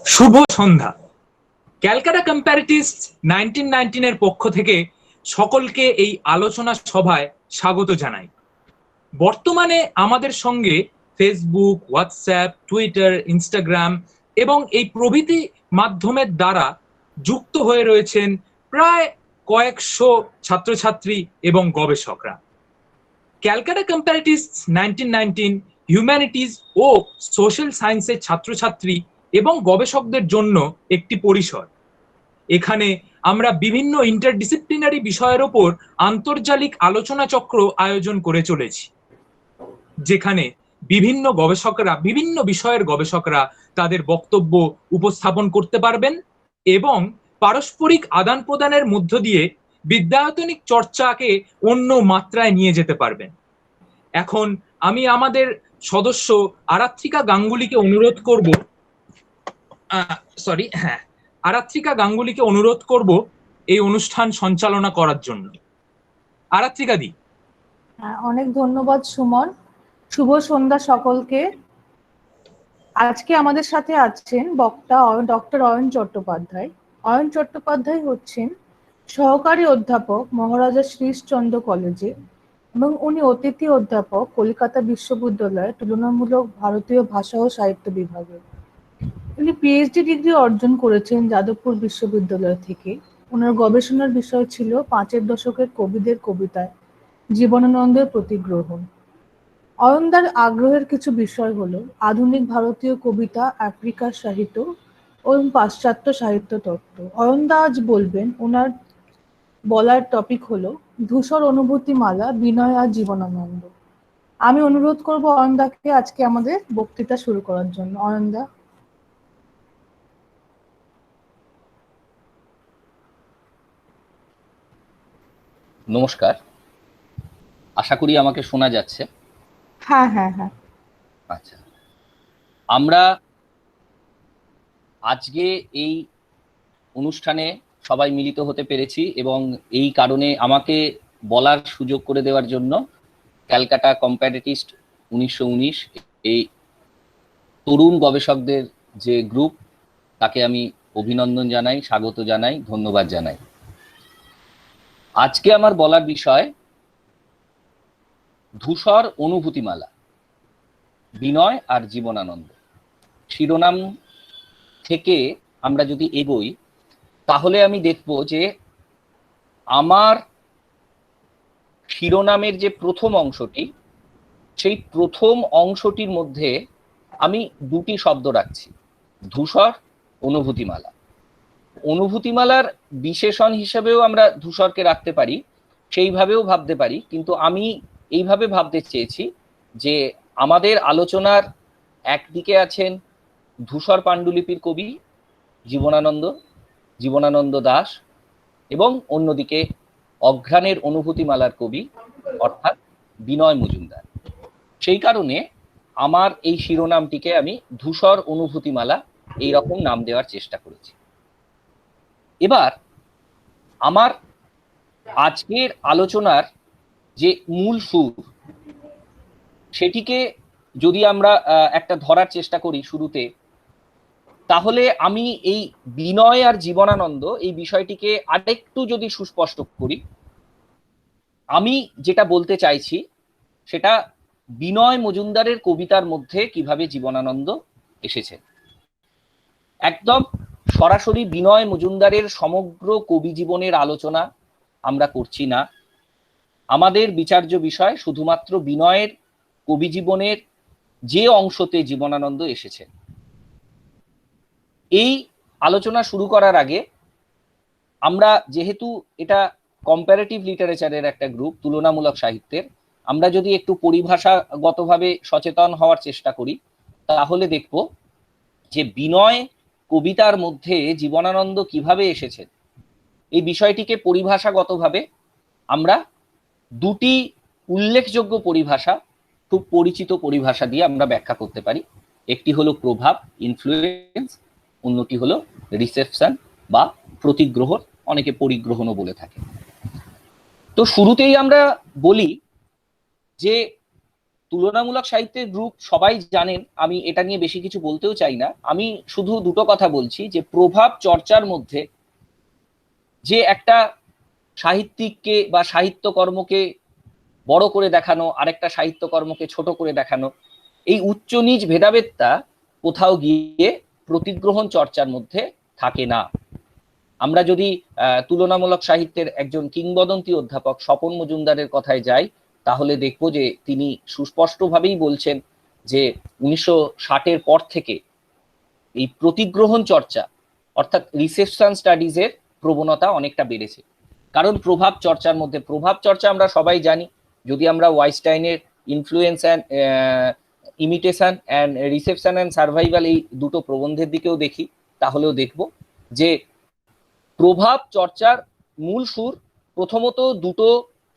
শুভ সন্ধ্যা। ক্যালকাটা কম্পারেটিস্ট 1919 এর পক্ষ থেকে সকলকে এই আলোচনা সভায় স্বাগত জানাই। বর্তমানে আমাদের সঙ্গে ফেসবুক, হোয়াটসঅ্যাপ, টুইটার, ইনস্টাগ্রাম এবং এই প্রভৃতি মাধ্যমের দ্বারা যুক্ত হয়ে রয়েছেন প্রায় কয়েকশো ছাত্রছাত্রী এবং গবেষকরা। ক্যালকাটা কম্পারেটিস্ট 1919 হিউম্যানিটিজ ও সোশ্যাল সায়েন্সের ছাত্রছাত্রী এবং গবেষকদের জন্য একটি পরিসর। এখানে আমরা বিভিন্ন ইন্টারডিসিপ্লিনারি বিষয়ের ওপর আন্তর্জালিক আলোচনা চক্র আয়োজন করে চলেছি, যেখানে বিভিন্ন গবেষকরা, বিভিন্ন বিষয়ের গবেষকরা তাদের বক্তব্য উপস্থাপন করতে পারবেন এবং পারস্পরিক আদান প্রদানের মধ্য দিয়ে বিদ্যায়তনিক চর্চাকে অন্য মাত্রায় নিয়ে যেতে পারবেন। এখন আমি আমাদের সদস্য আরাত্রিকা গাঙ্গুলিকে অনুরোধ করব আরাত্রিকা গাঙ্গুলিকে অনুরোধ করব এই অনুষ্ঠান সঞ্চালনা করার জন্য। আরাত্রিকা দি। অনেক ধন্যবাদ সুমন। শুভ সন্ধ্যা সকলকে। আজকে আমাদের সাথে আছেন বক্তা ডক্টর অয়ন চট্টোপাধ্যায়। অয়ন চট্টোপাধ্যায় হচ্ছেন সহকারী অধ্যাপক মহারাজা শ্রীশচন্দ্র কলেজে এবং উনি অতিথি অধ্যাপক কলকাতা বিশ্ববিদ্যালয়ের তুলনামূলক ভারতীয় ভাষা ও সাহিত্য বিভাগে। উনি পিএইচডি ডিগ্রি অর্জন করেছেন যাদবপুর বিশ্ববিদ্যালয় থেকে। ওনার গবেষণার বিষয় ছিল 5-এর দশকের কবিদের কবিতায় জীবনানন্দের প্রতিগ্রহণ। অয়নদার আগ্রহের কিছু বিষয় হলো আধুনিক ভারতীয় কবিতা, আফ্রিকার সাহিত্য ও পাশ্চাত্য সাহিত্য তত্ত্ব। অয়নদা আজ বলবেন, ওনার বলার টপিক হলো ধূসর অনুভূতিমালা, বিনয় আর জীবনানন্দ। আমি অনুরোধ করব অয়নদাকে আজকে আমাদের বক্তৃতা শুরু করার জন্য। অয়নদা। নমস্কার, আশা করি আমাকে শোনা যাচ্ছে। হ্যাঁ হ্যাঁ হ্যাঁ। আচ্ছা, আমরা আজকে এই অনুষ্ঠানে সবাই মিলিত হতে পেরেছি এবং এই কারণে আমাকে বলার সুযোগ করে দেওয়ার জন্য ক্যালকাটা কম্পারেটিস্ট 1919 এই তরুণ গবেষকদের যে গ্রুপ, তাকে আমি অভিনন্দন জানাই, স্বাগত জানাই, ধন্যবাদ জানাই। আজকে আমার বলার বিষয় ধূসর অনুভূতিমালা, বিনয় আর জীবনানন্দ। শিরোনাম থেকে আমরা যদি এগোই তাহলে আমি দেখব যে আমার শিরোনামের যে প্রথম অংশটি, সেই প্রথম অংশটির মধ্যে আমি দুটি শব্দ রাখছি, ধূসর, অনুভূতিমালা। অনুভূতিমালার বিশেষণ হিসেবেও আমরা ধূসরকে রাখতে পারি, সেইভাবেও ভাবতে পারি, কিন্তু আমি এইভাবে ভাবতে চেয়েছি যে আমাদের আলোচনার একদিকে আছেন ধূসর পাণ্ডুলিপির কবি জীবনানন্দ দাশ এবং অন্যদিকে অঘ্রাণের অনুভূতিমালার কবি অর্থাৎ বিনয় মজুমদার। সেই কারণে আমার এই শিরোনামটিকে আমি ধূসর অনুভূতিমালা এইরকম নাম দেওয়ার চেষ্টা করেছি। এবার আমার আজকের আলোচনার যে মূল সুর, সেটিকে যদি আমরা একটা ধরার চেষ্টা করি শুরুতে, তাহলে আমি এই বিনয় আর জীবনানন্দ এই বিষয়টিকে আরেকটু যদি সুস্পষ্ট করি, আমি যেটা বলতে চাইছি সেটা বিনয় মজুমদারের কবিতার মধ্যে কিভাবে জীবনানন্দ এসেছে। একদম সরাসরি বিনয় মজুমদারের সমগ্র কবি জীবনের আলোচনা আমরা করছি না। আমাদের বিচার্য বিষয় শুধুমাত্র বিনয়ের কবি জীবনের যে অংশতে জীবনানন্দ এসেছে। এই আলোচনা শুরু করার আগে আমরা, যেহেতু এটা কম্পারেটিভ লিটারেচারের একটা গ্রুপ, তুলনামূলক সাহিত্যের, আমরা যদি একটু পরিভাষাগতভাবে সচেতন হওয়ার চেষ্টা করি, তাহলে দেখব যে বিনয় কবিতার মধ্যে জীবনানন্দ কিভাবে এসেছে এই বিষয়টিকে পরিভাষাগতভাবে আমরা দুটি উল্লেখযোগ্য পরিভাষা, খুব পরিচিত পরিভাষা দিয়ে আমরা ব্যাখ্যা করতে পারি। একটি হলো প্রভাব, ইনফ্লুয়েন্স, অন্যটি হলো রিসেপশন বা প্রতিগ্রহণ, অনেকে পরিগ্রহণও বলে থাকে। তো শুরুতেই আমরা বলি যে তুলনামূলক সাহিত্যের গ্রুপ সবাই জানেন, আমি এটা নিয়ে বেশি কিছু বলতেও চাই না। আমি শুধু দুটো কথা বলছি যে প্রভাব চর্চার মধ্যে যে একটা সাহিত্যিককে বা সাহিত্যকর্মকে বড় করে দেখানো, আরেকটা সাহিত্যকর্মকে ছোট করে দেখানো, এই উচ্চ নিচ ভেদাভেদটা কোথাও গিয়ে প্রতিগ্রহণ চর্চার মধ্যে থাকে না। আমরা যদি তুলনামূলক সাহিত্যের একজন কিংবদন্তি অধ্যাপক স্বপন মজুমদারের কথায় যাই, তাহলে দেখবো যে তিনি সুস্পষ্টভাবেই বলছেন যে 1960-এর পর থেকে এই প্রতিগ্রহণ চর্চা অর্থাৎ রিসেপশন স্টাডিজের প্রবণতা অনেকটা বেড়েছে। কারণ প্রভাব চর্চার মধ্যে, প্রভাব চর্চা আমরা সবাই জানি, যদি আমরা ওয়াইস্টাইনের influence and imitation and reception and survival এই দুটো প্রবন্ধের দিকেও দেখি, তাহলেও দেখব যে প্রভাব চর্চার মূল সুর প্রথমত দুটো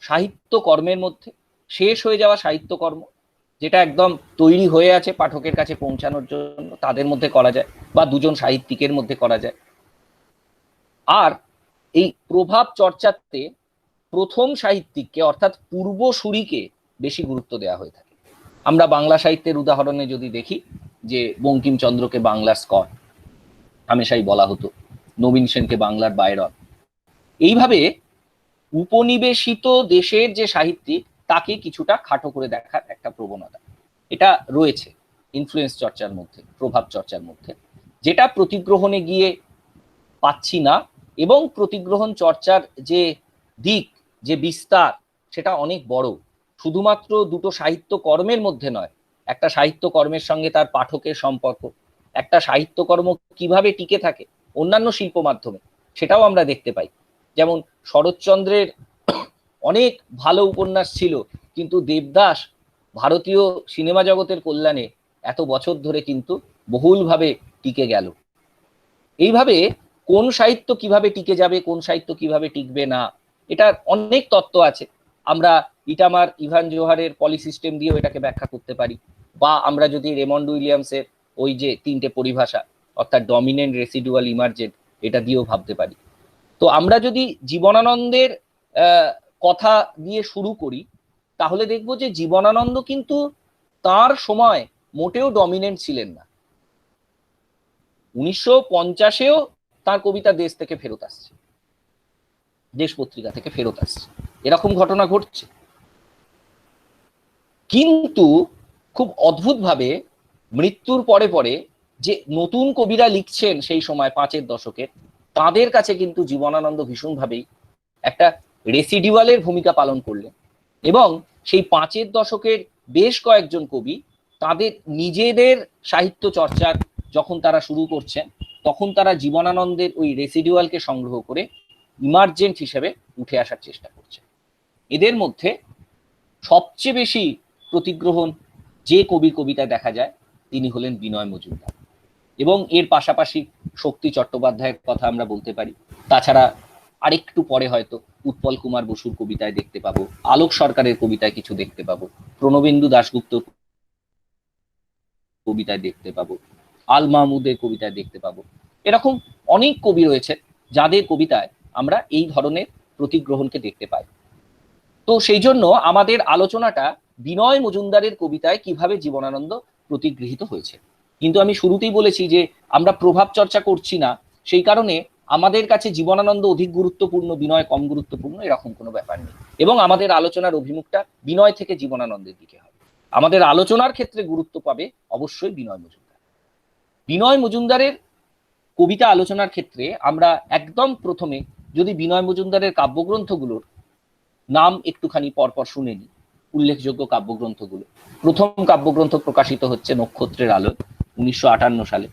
সাহিত্য কর্মের মধ্যে, শেষ হয়ে যাওয়া সাহিত্যকর্ম যেটা একদম তৈরি হয়ে আছে পাঠকের কাছে পৌঁছানোর জন্য, তাদের মধ্যে করা যায়, বা দুজন সাহিত্যিকের মধ্যে করা যায়। আর এই প্রভাব চর্চাতে প্রথম সাহিত্যিককে অর্থাৎ পূর্বসূরিকে বেশি গুরুত্ব দেওয়া হয়ে থাকে। আমরা বাংলা সাহিত্যের উদাহরণে যদি দেখি যে বঙ্কিমচন্দ্রকে বাংলার স্কট হামেশাই বলা হতো, নবীন সেনকে বাংলার বায়রন। এইভাবে উপনিবেশিত দেশের যে সাহিত্যিক তাকে কিছুটা খাটো করে দেখার একটা প্রবণতা এটা রয়েছে ইনফ্লুয়েন্স চর্চার মধ্যে, প্রভাব চর্চার মধ্যে, যেটা প্রতিগ্রহণে গিয়ে পাচ্ছি না। এবং প্রতিগ্রহণ চর্চার যে দিক, যে বিস্তার, সেটা অনেক বড়। শুধুমাত্র দুটো সাহিত্য কর্মের মধ্যে নয়, একটা সাহিত্য কর্মের সঙ্গে তার পাঠকের সম্পর্ক, একটা সাহিত্যকর্ম কিভাবে টিকে থাকে অন্যান্য শিল্প মাধ্যমে, সেটাও আমরা দেখতে পাই। যেমন শরৎচন্দ্রের অনেক ভালো উপন্যাস ছিল, কিন্তু দেবদাস ভারতীয় সিনেমা জগতের কল্যাণে এত বছর ধরে কিন্তু বহুলভাবে টিকে গেল। এইভাবে কোন সাহিত্য কিভাবে টিকে যাবে, কোন সাহিত্য কিভাবে টিকবে না, এটার অনেক তত্ত্ব আছে। আমরা ইটামার ইভান জোহারের পলিসিস্টেম দিয়েও এটাকে ব্যাখ্যা করতে পারি, বা আমরা যদি রেমন্ড উইলিয়ামসের ওই যে 3টে পরিভাষা অর্থাৎ ডমিনেন্ট, রেসিডুয়াল, ইমার্জেন্ট, এটা দিয়েও ভাবতে পারি। তো আমরা যদি জীবনানন্দের কথা দিয়ে শুরু করি, তাহলে দেখব যে জীবনানন্দ কিন্তু তার সময় মোটেও ডমিনেন্ট ছিলেন না। 1950-এও তার কবিতা দেশ থেকে ফেরত আসছে, দেশ পত্রিকা থেকে ফেরত আসছে, এরকম ঘটনা ঘটছে। কিন্তু খুব অদ্ভুতভাবে মৃত্যুর পরে পরে যে নতুন কবিরা লিখছেন সেই সময় 5-এর দশকের, তাদের কাছে কিন্তু জীবনানন্দ ভীষণভাবেই একটা রেসিডিউয়ালের ভূমিকা পালন করলেন। এবং সেই 5-এর দশকের বেশ কয়েকজন কবি তাদের নিজেদের সাহিত্য চর্চার যখন তারা শুরু করছেন, তখন তারা জীবনানন্দের ওই রেসিডিউয়ালকে সংগ্রহ করে ইমার্জেন্ট হিসেবে উঠে আসার চেষ্টা করছে। এদের মধ্যে সবচেয়ে বেশি প্রতিগ্রহণ যে কবির কবিতায় দেখা যায় তিনি হলেন বিনয় মজুমদার। এবং এর পাশাপাশি শক্তি চট্টোপাধ্যায়ের কথা আমরা বলতে পারি। তাছাড়া আরেকটু পরে হয়তো উৎপল কুমার বসুর কবিতায় দেখতে পাবো, আলোক সরকারের কবিতায় কিছু দেখতে পাবো, প্রণবেন্দু দাশগুপ্তর কবিতায় দেখতে পাবো, আল মাহমুদের কবিতায় দেখতে পাবো। এরকম অনেক কবি রয়েছে যাদের কবিতায় আমরা এই ধরনের প্রতিগ্রহণকে দেখতে পাই। তো সেই জন্য আমাদের আলোচনাটা বিনয় মজুমদারের কবিতায় কিভাবে জীবনানন্দ প্রতিগৃহীত হয়েছে। কিন্তু আমি শুরুতেই বলেছি যে আমরা প্রভাব চর্চা করছি না, সেই কারণে আমাদের কাছে জীবনানন্দ অধিক গুরুত্বপূর্ণ, বিনয় কম গুরুত্বপূর্ণ, এরকম কোনো ব্যাপার নেই। এবং আমাদের আলোচনার অভিমুখটা বিনয় থেকে জীবনানন্দের দিকে হবে। আমাদের আলোচনার ক্ষেত্রে গুরুত্ব পাবে অবশ্যই বিনয় মজুমদার। বিনয় মজুমদারের কবিতা আলোচনার ক্ষেত্রে আমরা একদম প্রথমে যদি বিনয় মজুমদারের কাব্যগ্রন্থগুলোর নাম একটুখানি পরপর শুনে নিই, উল্লেখযোগ্য কাব্যগ্রন্থগুলো। প্রথম কাব্যগ্রন্থ প্রকাশিত হচ্ছে নক্ষত্রের আলো 1958 সালে।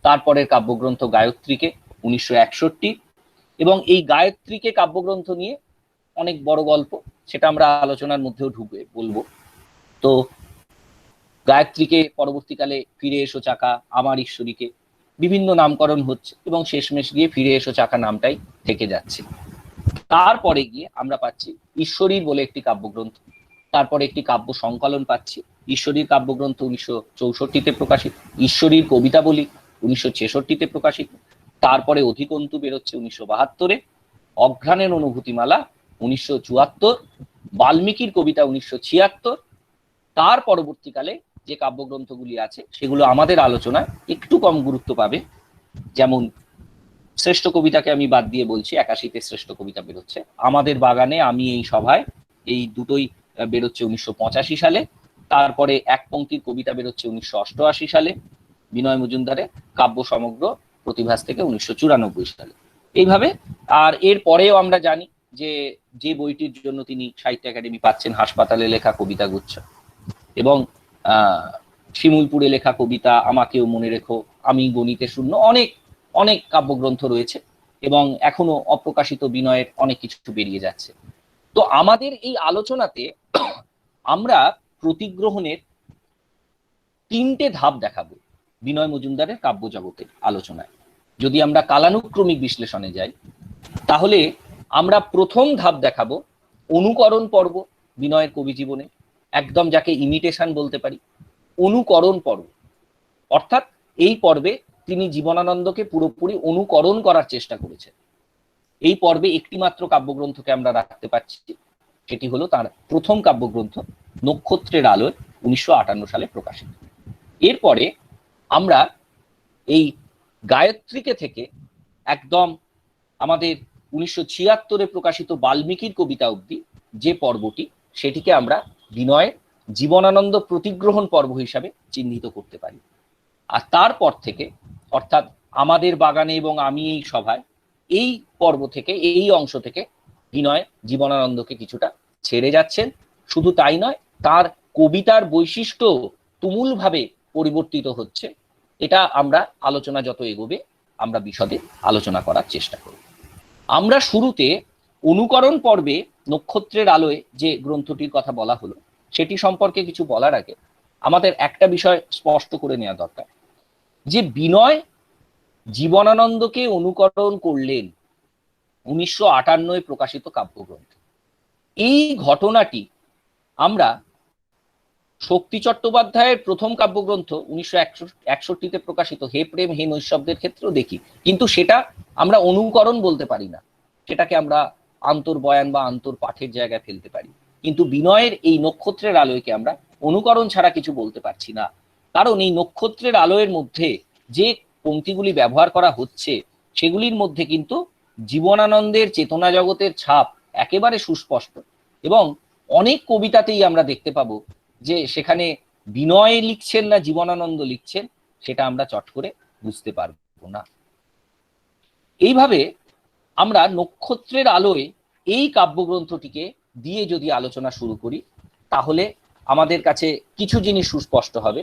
তারপরের কাব্যগ্রন্থ গায়ত্রীকে 1961, এবং এই গায়ত্রীকে কাব্যগ্রন্থ নিয়ে অনেক বড় গল্প, সেটা আমরা আলোচনার মধ্যেও ঢুকে বলবো। তো গায়ত্রীকে পরবর্তীকালে ফিরে এসো চাকা, আমার ঈশ্বরীকে বিভিন্ন নামকরণ হচ্ছে, এবং শেষমেশ গিয়ে ফিরে এসো চাকা নামটাই থেকে যাচ্ছে। তারপরে গিয়ে আমরা পাচ্ছি ঈশ্বরীর বলে একটি কাব্যগ্রন্থ, তারপরে একটি কাব্য সংকলন পাচ্ছি, ঈশ্বরীর কাব্যগ্রন্থ 1964-তে প্রকাশিত, ঈশ্বরীর কবিতা বলি 1966-তে প্রকাশিত, তারপরে অধিকন্তু বেরোচ্ছে 1972-এ, অঘ্রাণের অনুভূতিমালা 1974, বাল্মীকির কবিতা 1976, তার পরবর্তীকালে যে কাব্যগ্রন্থগুলি আছে সেগুলো আমাদের আলোচনায় একটু কম গুরুত্ব পাবে। যেমন শ্রেষ্ঠ কবিতাকে আমি বাদ দিয়ে বলছি, 81তে শ্রেষ্ঠ কবিতা বেরোচ্ছে। আমাদের বাগানে, আমি এই সভায়, এই দুটোই বেরোচ্ছে 1985 সালে। তারপরে এক পংক্তির কবিতা বেরোচ্ছে 1988 সালে বিনয় মজুমদারের, কাব্য সমগ্র প্রতিভাস থেকে 1994 সালে। এইভাবে আর এর পরেও আমরা জানি যে যে বইটির জন্য তিনি সাহিত্য একাডেমি পাচ্ছেন, হাসপাতালে লেখা কবিতা গুচ্ছ, এবং শিমুলপুরে লেখা কবিতা, আমাকেও মনে রেখো, আমি গণিতে শূন্য, অনেক অনেক কাব্যগ্রন্থ রয়েছে এবং এখনো অপ্রকাশিত বিনয়ের অনেক কিছু বেরিয়ে যাচ্ছে। তো আমাদের এই আলোচনাতে আমরা প্রতিগ্রহণের 3টে ধাপ দেখাবো বিনয় মজুমদারের কাব্য জগতের আলোচনায়। যদি আমরা কালানুক্রমিক বিশ্লেষণে যাই, তাহলে আমরা প্রথম ধাপ দেখাবো অনুকরণ পর্ব বিনয়ের কবি জীবনে, একদম যাকে ইমিটেশন বলতে পারি, অনুকরণ পর্ব। অর্থাৎ এই পর্বে তিনি জীবনানন্দকে পুরোপুরি অনুকরণ করার চেষ্টা করেছেন। এই পর্বে একটি মাত্র কাব্যগ্রন্থকে আমরা রাখতে পারছি, সেটি হলো তার প্রথম কাব্যগ্রন্থ নক্ষত্রের আলোয়, 1958 সালে প্রকাশিত। এরপরে আমরা এই গায়ত্রীকে থেকে একদম আমাদের 1976-এ প্রকাশিত বাল্মীকির কবিতা অবধি যে পর্বটি, সেটিকে আমরা বিনয়ের জীবনানন্দ প্রতিগ্রহণ পর্ব হিসাবে চিহ্নিত করতে পারি। আর তারপর থেকে, অর্থাৎ আমাদের বাগানে এবং আমি এই সভায়, এই পর্ব থেকে, এই অংশ থেকে বিনয় জীবনানন্দকে কিছুটা ছেড়ে যাচ্ছেন। শুধু তাই নয়, তার কবিতার বৈশিষ্ট্য তুমুলভাবে পরিবর্তিত হচ্ছে। এটা আমরা আলোচনা যত এগোবে আমরা বিশদে আলোচনা করার চেষ্টা করব। আমরা শুরুতে অনুকরণ পর্বে নক্ষত্রের আলোয় যে গ্রন্থটির কথা বলা হলো, সেটি সম্পর্কে কিছু বলার আগে আমাদের একটা বিষয় স্পষ্ট করে নেওয়া দরকার, যে বিনয় জীবনানন্দকে অনুকরণ করলেন 1958 প্রকাশিত কাব্যগ্রন্থ। এই ঘটনাটি আমরা শক্তি চট্টোপাধ্যায়ের প্রথম কাব্যগ্রন্থ 1961-তে প্রকাশিত হে প্রেম হে নৈশব্দের ক্ষেত্রেও দেখি, কিন্তু সেটা আমরা অনুকরণ বলতে পারি না, সেটাকে আমরা আন্তর্বয়ান বা আন্তর্পাঠের জায়গায় ফেলতে পারি। কিন্তু বিনয়ের এই নক্ষত্রের আলোয়কে আমরা অনুকরণ ছাড়া কিছু বলতে পারছি না, কারণ এই নক্ষত্রের আলোয়ের মধ্যে যে পংক্তিগুলি ব্যবহার করা হচ্ছে সেগুলির মধ্যে কিন্তু জীবনানন্দের চেতনা জগতের ছাপ একেবারে সুস্পষ্ট। এবং অনেক কবিতাতেই আমরা দেখতে পাবো যে সেখানে বিনয় লিখছেন না জীবনানন্দ লিখছেন, সেটা আমরা চট করে বুঝতে পারবো না। এইভাবে আমরা নক্ষত্রের আলোয় এই কাব্যগ্রন্থটিকে দিয়ে যদি আলোচনা শুরু করি, তাহলে আমাদের কাছে কিছু জিনিস সুস্পষ্ট হবে।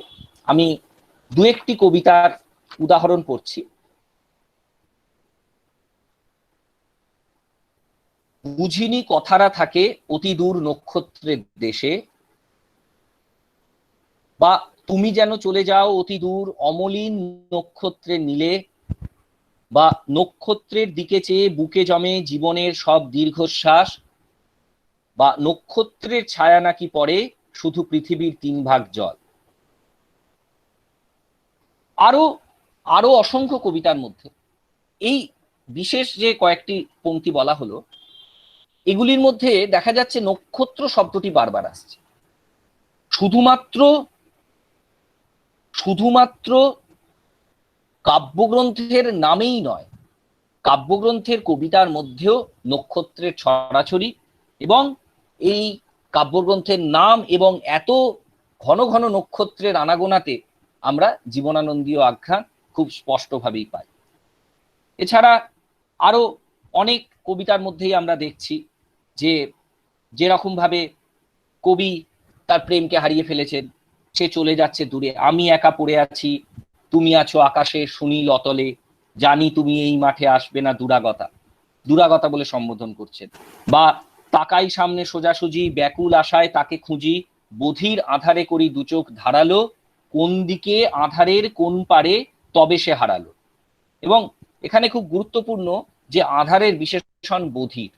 আমি দু একটি কবিতার উদাহরণ পড়ছি। বুঝিনি কথারা থাকে অতি দূর নক্ষত্রের দেশে, বা তুমি যেন চলে যাও অতি দূর অমলিন নক্ষত্রের নীলে, বা নক্ষত্রের দিকে চেয়ে বুকে জমে জীবনের সব দীর্ঘশ্বাস, বা নক্ষত্রের ছায়া নাকি পড়ে শুধু পৃথিবীর 3 ভাগ জল। আরো আরো অসংখ্য কবিতার মধ্যে এই বিশেষ যে কয়েকটি পংক্তি বলা হলো, এগুলির মধ্যে দেখা যাচ্ছে নক্ষত্র শব্দটি বারবার আসছে। শুধুমাত্র কাব্যগ্রন্থের নামেই নয়, কাব্যগ্রন্থের কবিতার মধ্যেও নক্ষত্রের ছড়াছড়ি, এবং এই কাব্যগ্রন্থের নাম এবং এত ঘন ঘন নক্ষত্রের আনাগোনাতে আমরা জীবনানন্দীয় আখ্যান খুব স্পষ্টভাবেই পাই। এছাড়া আরো অনেক কবিতার মধ্যেই আমরা দেখছি যে যেরকম ভাবে কবি তার প্রেমকে হারিয়ে ফেলেছেন, সে চলে যাচ্ছে দূরে, আমি একা পড়ে আছি, তুমি আছো আকাশে সুনীল অতলে, জানি তুমি এই মাঠে আসবে না দুরাগতা, দুরাগতা বলে সম্বোধন করছেন। বা তাকাই সামনে সোজাসুজি, ব্যাকুল আশায় তাকে খুঁজি, বধির আধারে করি দুচোখ ধারালো, কোন দিকে আধারের কোন পারে তবে সে হারালো। এবং এখানে খুব গুরুত্বপূর্ণ যে আধারের বিশেষণ বধির।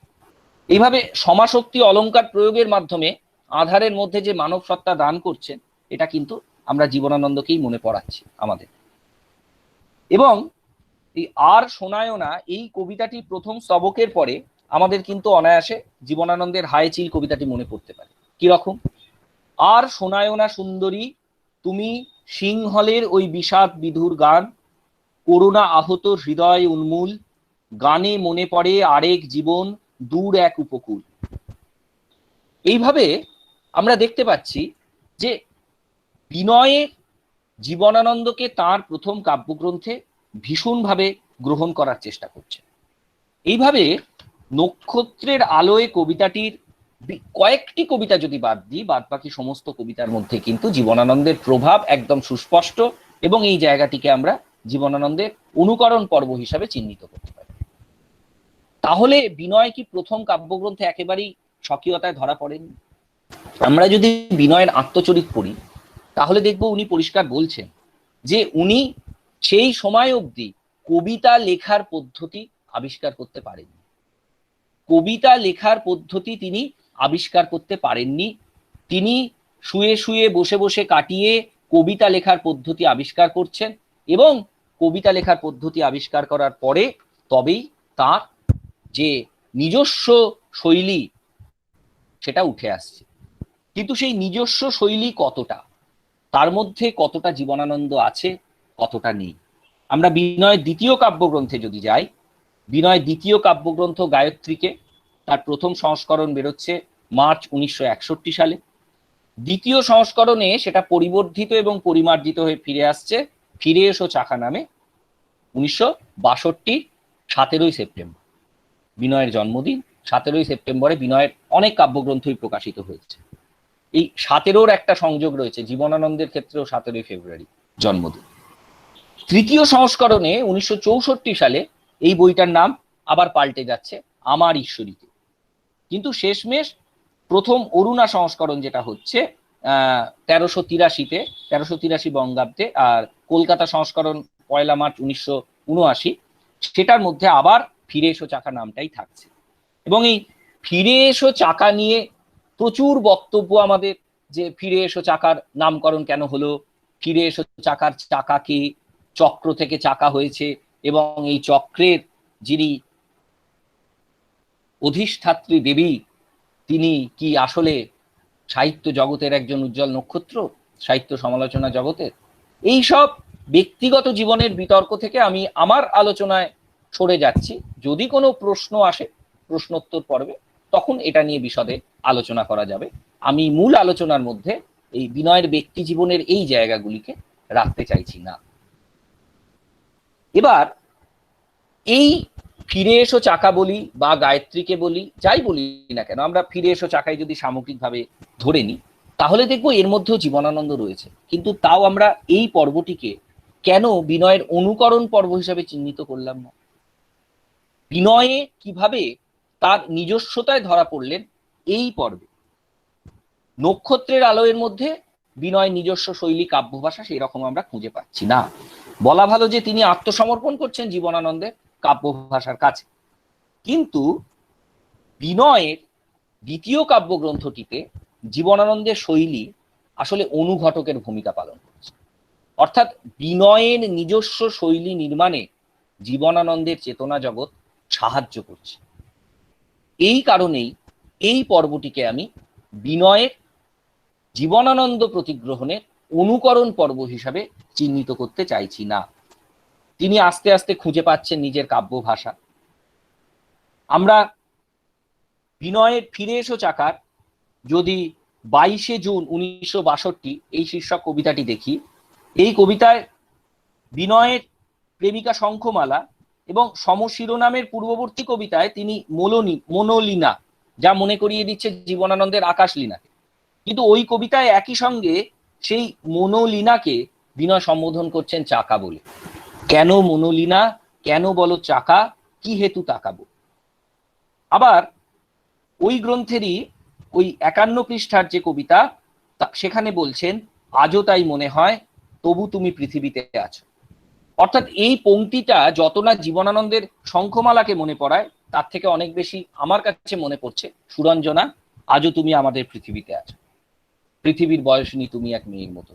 এইভাবে সমাশক্তি অলংকার প্রয়োগের মাধ্যমে আধারের মধ্যে যে মানব সত্তা দান করছেন, এটা কিন্তু আমরা জীবনানন্দকেই মনে পড়াচ্ছি আমাদের। এবং এই আর শোনায় না এই কবিতাটি প্রথম স্তবকের পরে আমাদের কিন্তু অনায়াসে জীবনানন্দের হায় চিল কবিতাটি মনে পড়তে পারে। কিরকম? আর শোনায় না সুন্দরী তুমি সিংহলের ওই বিষাদ বিধুর গান, করুণা আহত হৃদয় উন্মূল, গানে মনে পড়ে আরেক জীবন, দূর এক উপকূল। এইভাবে আমরা দেখতে পাচ্ছি যে বিনয়ে জীবনানন্দকে তার প্রথম কাব্যগ্রন্থে ভীষণভাবে গ্রহণ করার চেষ্টা করছে। এইভাবে নক্ষত্রের আলোয় কবিতাটির কয়েকটি কবিতা যদি বাদ দিই, বাদ বাকি সমস্ত কবিতার মধ্যে কিন্তু জীবনানন্দের প্রভাব একদম সুস্পষ্ট, এবং এই জায়গাটিকে আমরা জীবনানন্দের অনুকরণ পর্ব হিসাবে চিহ্নিত করতে পারি। তাহলে বিনয় কি প্রথম কাব্যগ্রন্থে একেবারেই স্বকীয়তায় ধরা পড়েনি? আমরা যদি বিনয়ের আত্মচরিত পড়ি তাহলে দেখব উনি পরিষ্কার বলছেন যে উনি সেই সময় অবধি কবিতা লেখার পদ্ধতি আবিষ্কার করতে পারেননি। কবিতা লেখার পদ্ধতি তিনি আবিষ্কার করতে পারেননি। তিনি শুয়ে শুয়ে বসে বসে কাটিয়ে কবিতা লেখার পদ্ধতি আবিষ্কার করছেন, এবং কবিতা লেখার পদ্ধতি আবিষ্কার করার পরে তবেই তার যে নিজস্ব শৈলী সেটা উঠে আসছে। কিন্তু সেই নিজস্ব শৈলী কতটা, তার মধ্যে কতটা জীবনানন্দ আছে, কতটা নেই। আমরা বিনয়ের দ্বিতীয় কাব্যগ্রন্থে যদি যাই, বিনয়ের দ্বিতীয় কাব্যগ্রন্থ গায়ত্রীকে তার প্রথম সংস্করণ বেরোচ্ছে মার্চ 1961 সালে। দ্বিতীয় সংস্করণে সেটা পরিবর্ধিত এবং পরিমার্জিত হয়ে ফিরে আসছে ফিরে এসো চাকা নামে 1962 17 সেপ্টেম্বর, বিনয়ের জন্মদিন। 17 সেপ্টেম্বরে বিনয়ের অনেক কাব্যগ্রন্থই প্রকাশিত হয়েছে। এই 17-র একটা সংযোগ রয়েছে, জীবনানন্দের ক্ষেত্রেও 17 ফেব্রুয়ারি জন্মদিন। তৃতীয় সংস্করণে 1964 সালে এই বইটার নাম আবার পাল্টে যাচ্ছে আমার ঈশ্বরীতে। কিন্তু শেষমেশ প্রথম অরুণা সংস্করণ যেটা হচ্ছে 1383 বঙ্গাব্দে, আর কলকাতা সংস্করণ 1 মার্চ 1979, সেটার মধ্যে আবার ফিরে এসো চাকা নামটাই থাকছে। এবং এই ফিরে এসো চাকা নিয়ে প্রচুর বক্তব্য আমাদের, যে ফিরে এসো চাকার নামকরণ কেন হলো, ফিরে এসো চাকার চাকাকে চক্র থেকে চাকা হয়েছে, এবং এই চক্রের যিনি অধিষ্ঠাত্রী দেবী তিনি কি আসলে সাহিত্য জগতের একজন উজ্জ্বল নক্ষত্র, সাহিত্য সমালোচনা জগতের। এই সব ব্যক্তিগত জীবনের বিতর্ক থেকে আমি আমার আলোচনায় সরে যাচ্ছি। যদি কোনো প্রশ্ন আসে প্রশ্নোত্তর পর্বে, তখন এটা নিয়ে বিশদে আলোচনা করা যাবে। আমি মূল আলোচনার মধ্যে এই বিনয়ের ব্যক্তি জীবনের এই জায়গাগুলিকে রাখতে চাইছি না। এবার এই ফিরে এসো চাকা বলি বা গায়ত্রীকে বলি, যাই বলি না কেন, আমরা ফিরে এসো চাকায় যদি সামগ্রিকভাবে ধরে নিই তাহলে দেখবো এর মধ্যেও জীবনানন্দ রয়েছে। কিন্তু তাও আমরা এই পর্বটিকে কেন বিনয়ের অনুকরণ পর্ব হিসাবে চিহ্নিত করলাম না? বিনয়ে কিভাবে তার নিজস্বতায় ধরা পড়লেন এই পর্বে? নক্ষত্রের আলোয়ের মধ্যে বিনয় নিজস্ব শৈলী কাব্য ভাষা সেই রকম আমরা খুঁজে পাচ্ছি না। বলা ভালো যে তিনি আত্মসমর্পণ করছেন জীবনানন্দের কাব্য ভাষার কাছে। কিন্তু বিনয়ের দ্বিতীয় কাব্যগ্রন্থটিতে জীবনানন্দের শৈলী আসলে অনুঘটকের ভূমিকা পালন করছে। অর্থাৎ বিনয়ের নিজস্ব শৈলী নির্মাণে জীবনানন্দের চেতনা জগৎ সাহায্য করছে। এই কারণেই এই পর্বটিকে আমি বিনয়ের জীবনানন্দ প্রতিগ্রহণের অনুকরণ পর্ব হিসাবে চিহ্নিত করতে চাইছি না। তিনি আস্তে আস্তে খুঁজে পাচ্ছেন নিজের কাব্য ভাষা। আমরা বিনয়ের ফিরে এসো চাকার যদি 22 জুন 1962 এই শীর্ষক কবিতাটি দেখি, এই কবিতায় বিনয়ের প্রেমিকা শঙ্খমালা এবং সমশিরোনামের পূর্ববর্তী কবিতায় তিনি মনোলীনা, যা মনে করিয়ে দিচ্ছে জীবনানন্দের আকাশলীনাকে। কিন্তু ওই কবিতায় একই সঙ্গে সেই মনোলীনাকে বিনয় সম্বোধন করছেন চাকা বলে। কেন মনোলীনা, কেন বলো চাকা, কি হেতু তাকাবো? আবার ওই গ্রন্থেরই ওই 51 পৃষ্ঠার যে কবিতা, সেখানে বলছেন আজও তাই মনে হয় তবু তুমি পৃথিবীতে আছো। অর্থাৎ এই পংক্তিটা যত না জীবনানন্দের শঙ্খমালাকে মনে পড়ায়, তার থেকে অনেক বেশি আমার কাছে মনে পড়ছে সুরঞ্জনা, আজও তুমি আমাদের পৃথিবীতে আছো, পৃথিবীর বয়সিনী তুমি এক মেয়ের মতো।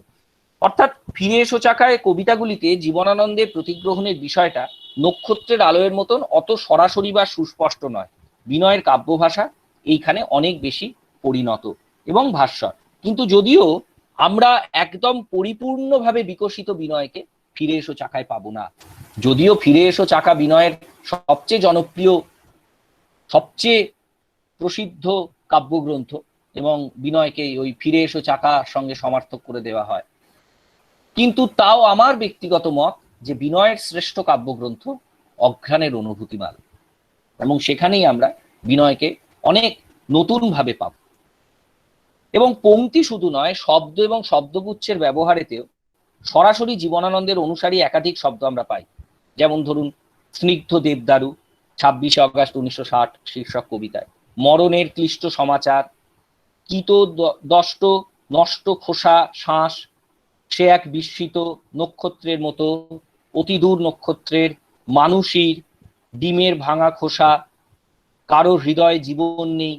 অর্থাৎ ফিরে এসো চাকায় কবিতাগুলিতে জীবনানন্দের প্রতিগ্রহণের বিষয়টা নক্ষত্রের আলোয়ের মতন অত সরাসরি বা সুস্পষ্ট নয়। বিনয়ের কাব্য ভাষা এইখানে অনেক বেশি পরিণত এবং ভাস্বর। কিন্তু যদিও আমরা একদম পরিপূর্ণভাবে বিকশিত বিনয়কে ফিরে এসো চাকায় পাবো না। যদিও ফিরে এসো চাকা বিনয়ের সবচেয়ে জনপ্রিয়, সবচেয়ে প্রসিদ্ধ কাব্যগ্রন্থ, এবং বিনয়কে ওই ফিরে এসো চাকার সঙ্গে সমার্থক করে দেওয়া হয়, কিন্তু তাও আমার ব্যক্তিগত মত যে বিনয়ের শ্রেষ্ঠ কাব্যগ্রন্থ অঘ্রাণের অনুভূতিমাল, এবং সেখানেই আমরা বিনয়কে অনেক নতুন ভাবে পাব। এবং পংক্তি শুধু নয়, শব্দ এবং শব্দগুচ্ছের ব্যবহারেতেও সরাসরি জীবনানন্দের অনুসারী একাধিক শব্দ আমরা পাই। যেমন ধরুন স্নিগ্ধ দেবদারু 26শে অগাস্ট 1960 শীর্ষক কবিতায়, মরণের ক্লিষ্ট সমাচার, কিত দষ্ট নষ্ট খোসা শ্বাস, সে এক বিস্মিত নক্ষত্রের মতো, অতিদূর নক্ষত্রের, মানুষীর, ডিমের ভাঙা খোসা, কারো হৃদয়ে জীবন নেই,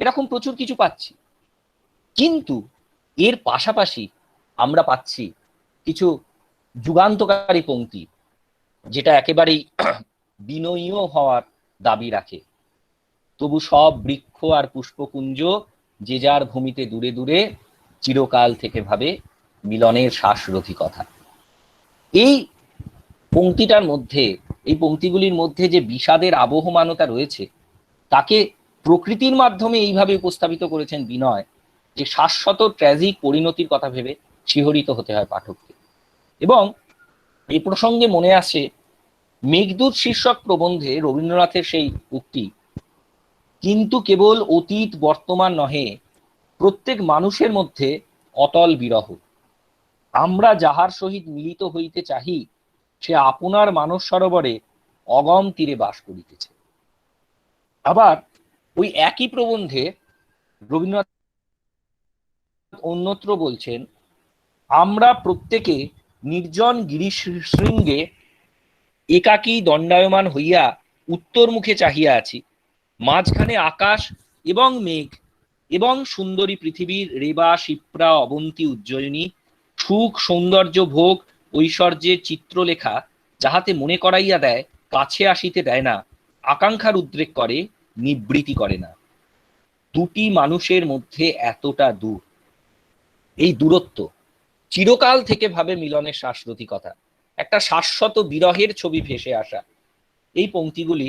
এরকম প্রচুর কিছু পাচ্ছি। কিন্তু এর পাশাপাশি আমরা পাচ্ছি কিছু যুগান্তকারী পংক্তি, যেটা একেবারেই বিনয়ীয় হওয়ার দাবি রাখে। তবু সব বৃক্ষ আর পুষ্পকুঞ্জ যে যার ভূমিতে দূরে দূরে চিরকাল থেকে ভাবে মিলনের শ্বাসরোধী কথা। এই পংক্তিটার মধ্যে, এই পংক্তিগুলির মধ্যে যে বিষাদের আবহমানতা রয়েছে, তাকে প্রকৃতির মাধ্যমে এইভাবে উপস্থাপিত করেছেন বিনয় যে শাশ্বত ট্র্যাজিক পরিণতির কথা ভেবে শিহরিত হতে হয় পাঠককে। এবং এই প্রসঙ্গে মনে আসে মেঘদূত শীর্ষক প্রবন্ধে রবীন্দ্রনাথের সেই উক্তি, কিন্তু কেবল অতীত বর্তমান নহে, প্রত্যেক মানুষের মধ্যে অতল বিরহ, আমরা যাহার সহিত মিলিত হইতে চাহি, সে আপনার মানস সরোবরে অগম তীরে বাস করিতেছে। আবার ওই একই প্রবন্ধে রবীন্দ্রনাথ অন্যত্র বলছেন, আমরা প্রত্যেকে নির্জন গিরিশৃঙ্গে একাকী দণ্ডায়মান হইয়া উত্তর মুখে চাহিয়া আছি, মাঝখানে আকাশ এবং মেঘ এবং সুন্দরী পৃথিবীর রেবা শিপ্রা অবন্তী উজ্জয়িনী, সুখ সৌন্দর্য ভোগ ঐশ্বর্যের চিত্রলেখা যাহাতে মনে করাইয়া দেয়, কাছে আসিতে দেয় না, আকাঙ্ক্ষার উদ্রেক করে, নিবৃত্তি করে না। দুটি মানুষের মধ্যে এতটা দূর, এই দূরত্ব চিরকাল থেকে ভাবে মিলনের শ্বাসরোধী কথা, একটা শাশ্বত বিরহের ছবি ভেসে আসা। এই পংক্তিগুলি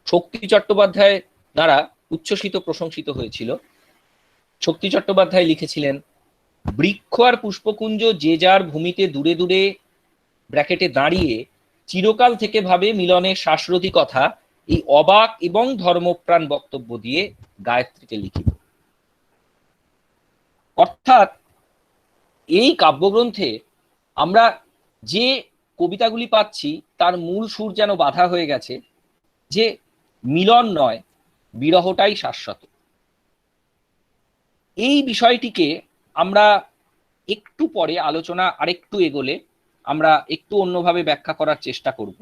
শক্তি চট্টোপাধ্যায় দ্বারা উচ্ছ্বসিত প্রশংসিত হয়েছিল। শক্তি চট্টোপাধ্যায় লিখেছিলেন, বৃক্ষ আর পুষ্পকুঞ্জ যে যার ভূমিতে দূরে দূরে ব্র্যাকেটে দাঁড়িয়ে চিরকাল থেকে ভাবে মিলনের শ্বাসরোধী কথা, এই অবাক এবং ধর্মপ্রাণ বক্তব্য দিয়ে গায়ত্রীতে লিখিত। অর্থাৎ এই কাব্যগ্রন্থে আমরা যে কবিতাগুলি পাচ্ছি তার মূল সুর যেন বাধা হয়ে গেছে, যে মিলন নয়, বিরহটাই শাশ্বত। এই বিষয়টিকে আমরা একটু পরে আলোচনা আরেকটু এগোলে আমরা একটু অন্যভাবে ব্যাখ্যা করার চেষ্টা করব।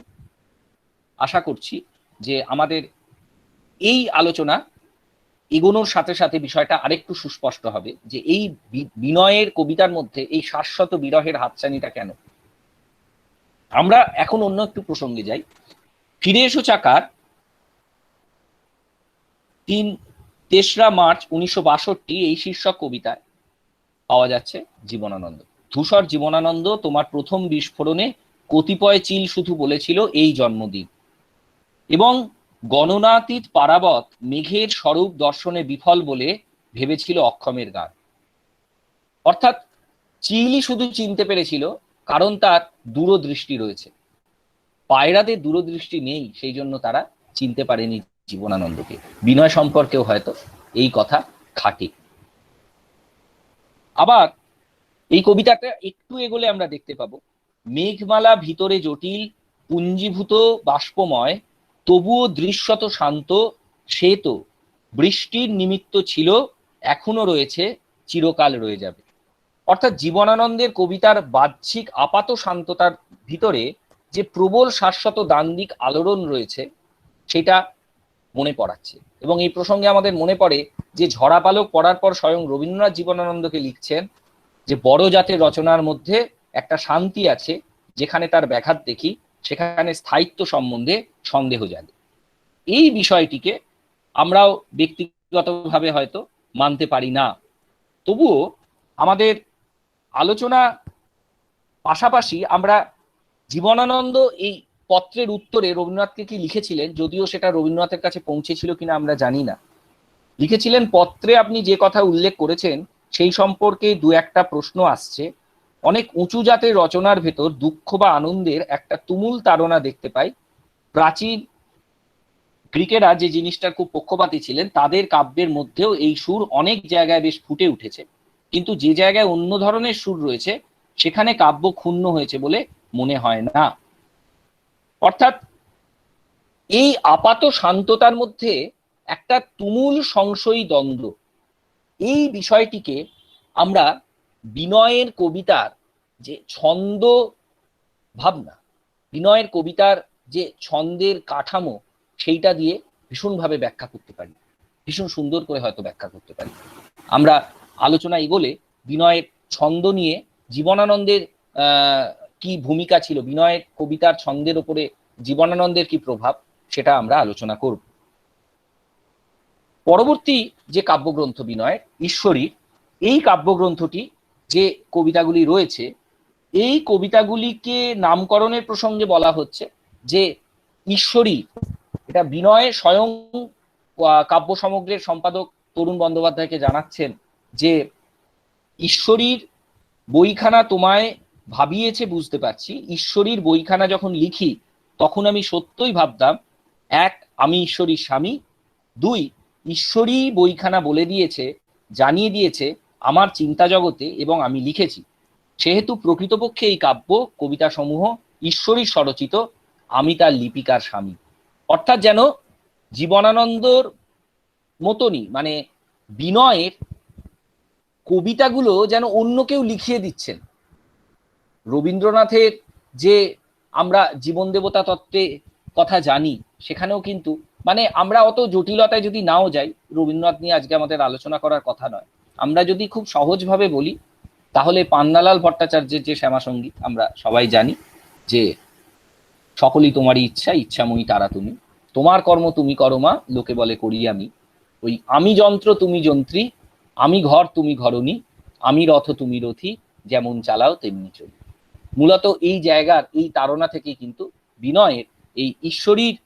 আশা করছি যে আমাদের এই আলোচনা এগোনোর সাথে সাথে বিষয়টা আরেকটু সুস্পষ্ট হবে যে এই বিনয়ের কবিতার মধ্যে এই শাশ্বত বিরহের হাতছানিটা কেন। আমরা এখন অন্য একটু প্রসঙ্গে যাই। ফিরে এসো চাকার 3রা মার্চ 1962 এই শীর্ষক কবিতায় পাওয়া যাচ্ছে জীবনানন্দ। ধূসর জীবনানন্দ তোমার প্রথম বিস্ফোরণে কতিপয় চিল শুধু বলেছিল এই জন্মদিন, এবং গণনাতীত পারাবত মেঘের স্বরূপ দর্শনে বিফল বলে ভেবেছিল অক্ষমের গান। অর্থাৎ চিলই শুধু চিনতে পেরেছিল কারণ তার দূরদৃষ্টি রয়েছে, পায়রাদের দূরদৃষ্টি নেই, সেই জন্য তারা চিনতে পারেনি জীবনানন্দকে। বিনয় সম্পর্কেও হয়তো এই কথা খাটে। আবার এই কবিতাটা একটু এগোলে আমরা দেখতে পাবো, মেঘমালা ভিতরে জটিল পুঞ্জীভূত বাষ্পময়, তবুও দৃশ্যত শান্ত, সে তো বৃষ্টির নিমিত্ত ছিল, এখনো রয়েছে, চিরকাল রয়ে যাবে। অর্থাৎ জীবনানন্দের কবিতার বাহ্যিক আপাত শান্ততার ভিতরে যে প্রবল শাশ্বত দান্দিক আলোড়ন রয়েছে সেটা মনে পড়াচ্ছে। এবং এই প্রসঙ্গে আমাদের মনে পড়ে যে ঝরা পালক পড়ার পর স্বয়ং রবীন্দ্রনাথ জীবনানন্দকে লিখছেন যে বড় জাতের রচনার মধ্যে একটা শান্তি আছে, যেখানে তার ব্যাঘাত দেখি সেখানে স্থায়িত্ব সম্বন্ধে সন্দেহ জাগে। এই বিষয়টিকে আমরাও ব্যক্তিগতভাবে হয়তো মানতে পারি না, তবুও আমাদের আলোচনা পাশাপাশি আমরা জীবনানন্দ এই পত্রের উত্তরে রবীন্দ্রনাথকে কি লিখেছিলেন, যদিও সেটা রবীন্দ্রনাথের কাছে পৌঁছেছিল কিনা আমরা জানি না, লিখেছিলেন পত্রে আপনি যে কথা উল্লেখ করেছেন সেই সম্পর্কে দু একটা প্রশ্ন আসছে। অনেক উঁচু জাতের রচনার ভেতর দুঃখ বা আনন্দের একটা তুমুল তাড়না দেখতে পাই। প্রাচীন গ্রিকেরা যে জিনিসটার খুব পক্ষপাতী ছিলেন তাদের কাব্যের মধ্যেও এই সুর অনেক জায়গায় বেশ ফুটে উঠেছে, কিন্তু যে জায়গায় অন্য ধরনের সুর রয়েছে সেখানে কাব্য ক্ষুণ্ণ হয়েছে বলে মনে হয় না। অর্থাৎ এই আপাত শান্ততার মধ্যে একটা তুমুল সংশয়ী দ্বন্দ্ব, এই বিষয়টিকে আমরা বিনয়ের কবিতার যে ছন্দ ভাবনা, বিনয়ের কবিতার যে ছন্দের কাঠামো, সেইটা দিয়ে ভীষণভাবে ব্যাখ্যা করতে পারি, ভীষণ সুন্দর করে হয়তো ব্যাখ্যা করতে পারি। আমরা আলোচনা এগোলে বিনয়ের ছন্দ নিয়ে জীবনানন্দের কি ভূমিকা ছিল, বিনয়ের কবিতার ছন্দের ওপরে জীবনানন্দের কি প্রভাব, সেটা আমরা আলোচনা করব। পরবর্তী যে কাব্যগ্রন্থ বিনয়ের ঈশ্বরী, এই কাব্যগ্রন্থটি যে কবিতাগুলি রয়েছে, এই কবিতাগুলিকে নামকরণের প্রসঙ্গে বলা হচ্ছে যে ঈশ্বরী, এটা বিনয় স্বয়ং কাব্য সমগ্রের সম্পাদক তরুণ বন্দ্যোপাধ্যায়কে জানাচ্ছেন যে ঈশ্বরীর বইখানা তোমায় ভাবিয়েছে বুঝতে পারছি, ঈশ্বরীর বইখানা যখন লিখি তখন আমি সত্যই ভাবতাম, এক, আমি ঈশ্বরীর স্বামী, দুই, ঈশ্বরী বইখানা বলে দিয়েছে, জানিয়ে দিয়েছে আমার চিন্তা জগতে এবং আমি লিখেছি, সেহেতু প্রকৃতপক্ষে এই কাব্য কবিতা সমূহ ঈশ্বরীর স্বরচিত, আমি তার লিপিকার স্বামী। অর্থাৎ যেন জীবনানন্দর মতনই, মানে বিনয়ের কবিতাগুলো যেন অন্য কেউ লিখিয়ে দিচ্ছেন। রবীন্দ্রনাথের যে আমরা জীবন দেবতা তত্ত্বে কথা জানি, সেখানেও কিন্তু মানে আমরা অত জটিলতায় যদি নাও যাই, রবীন্দ্রনাথ নিয়ে আজকে আমাদের আলোচনা করার কথা নয়, আমরা যদি খুব সহজভাবে বলি তাহলে পান্নালাল ভট্টাচার্যের যে শ্যামাসঙ্গীত আমরা সবাই জানি যে সকলই তোমারই ইচ্ছা, ইচ্ছাময়ী তারা তুমি, তোমার কর্ম তুমি করো মা, লোকে বলে করি আমি, ওই আমি যন্ত্র তুমি যন্ত্রী, আমি ঘর তুমি ঘরণী, আমি রথ তুমি রথী, যেমন চালাও তেমনি চলি। মূলত এই জায়গার এই তাড়না থেকে কিন্তু বিনয়ের এই ঈশ্বরীর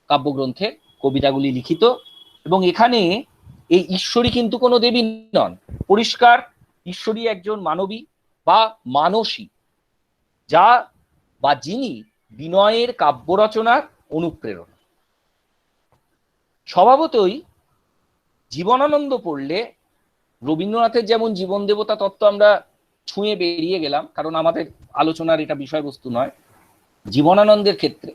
কাব্যগ্রন্থের কবিতাগুলি লিখিত। এবং এখানে এই ঈশ্বরী কিন্তু কোনো দেবী নন, পরিষ্কার ঈশ্বরী একজন মানবী বা মানসী, যা বা যিনি বিনয়ের কাব্য রচনার অনুপ্রেরণা। স্বভাবতই জীবনানন্দ পড়লে রবীন্দ্রনাথের যেমন জীবন দেবতা তত্ত্ব আমরা ছুঁয়ে বেরিয়ে গেলাম, কারণ আমাদের আলোচনার এটা বিষয়বস্তু নয়, জীবনানন্দের ক্ষেত্রে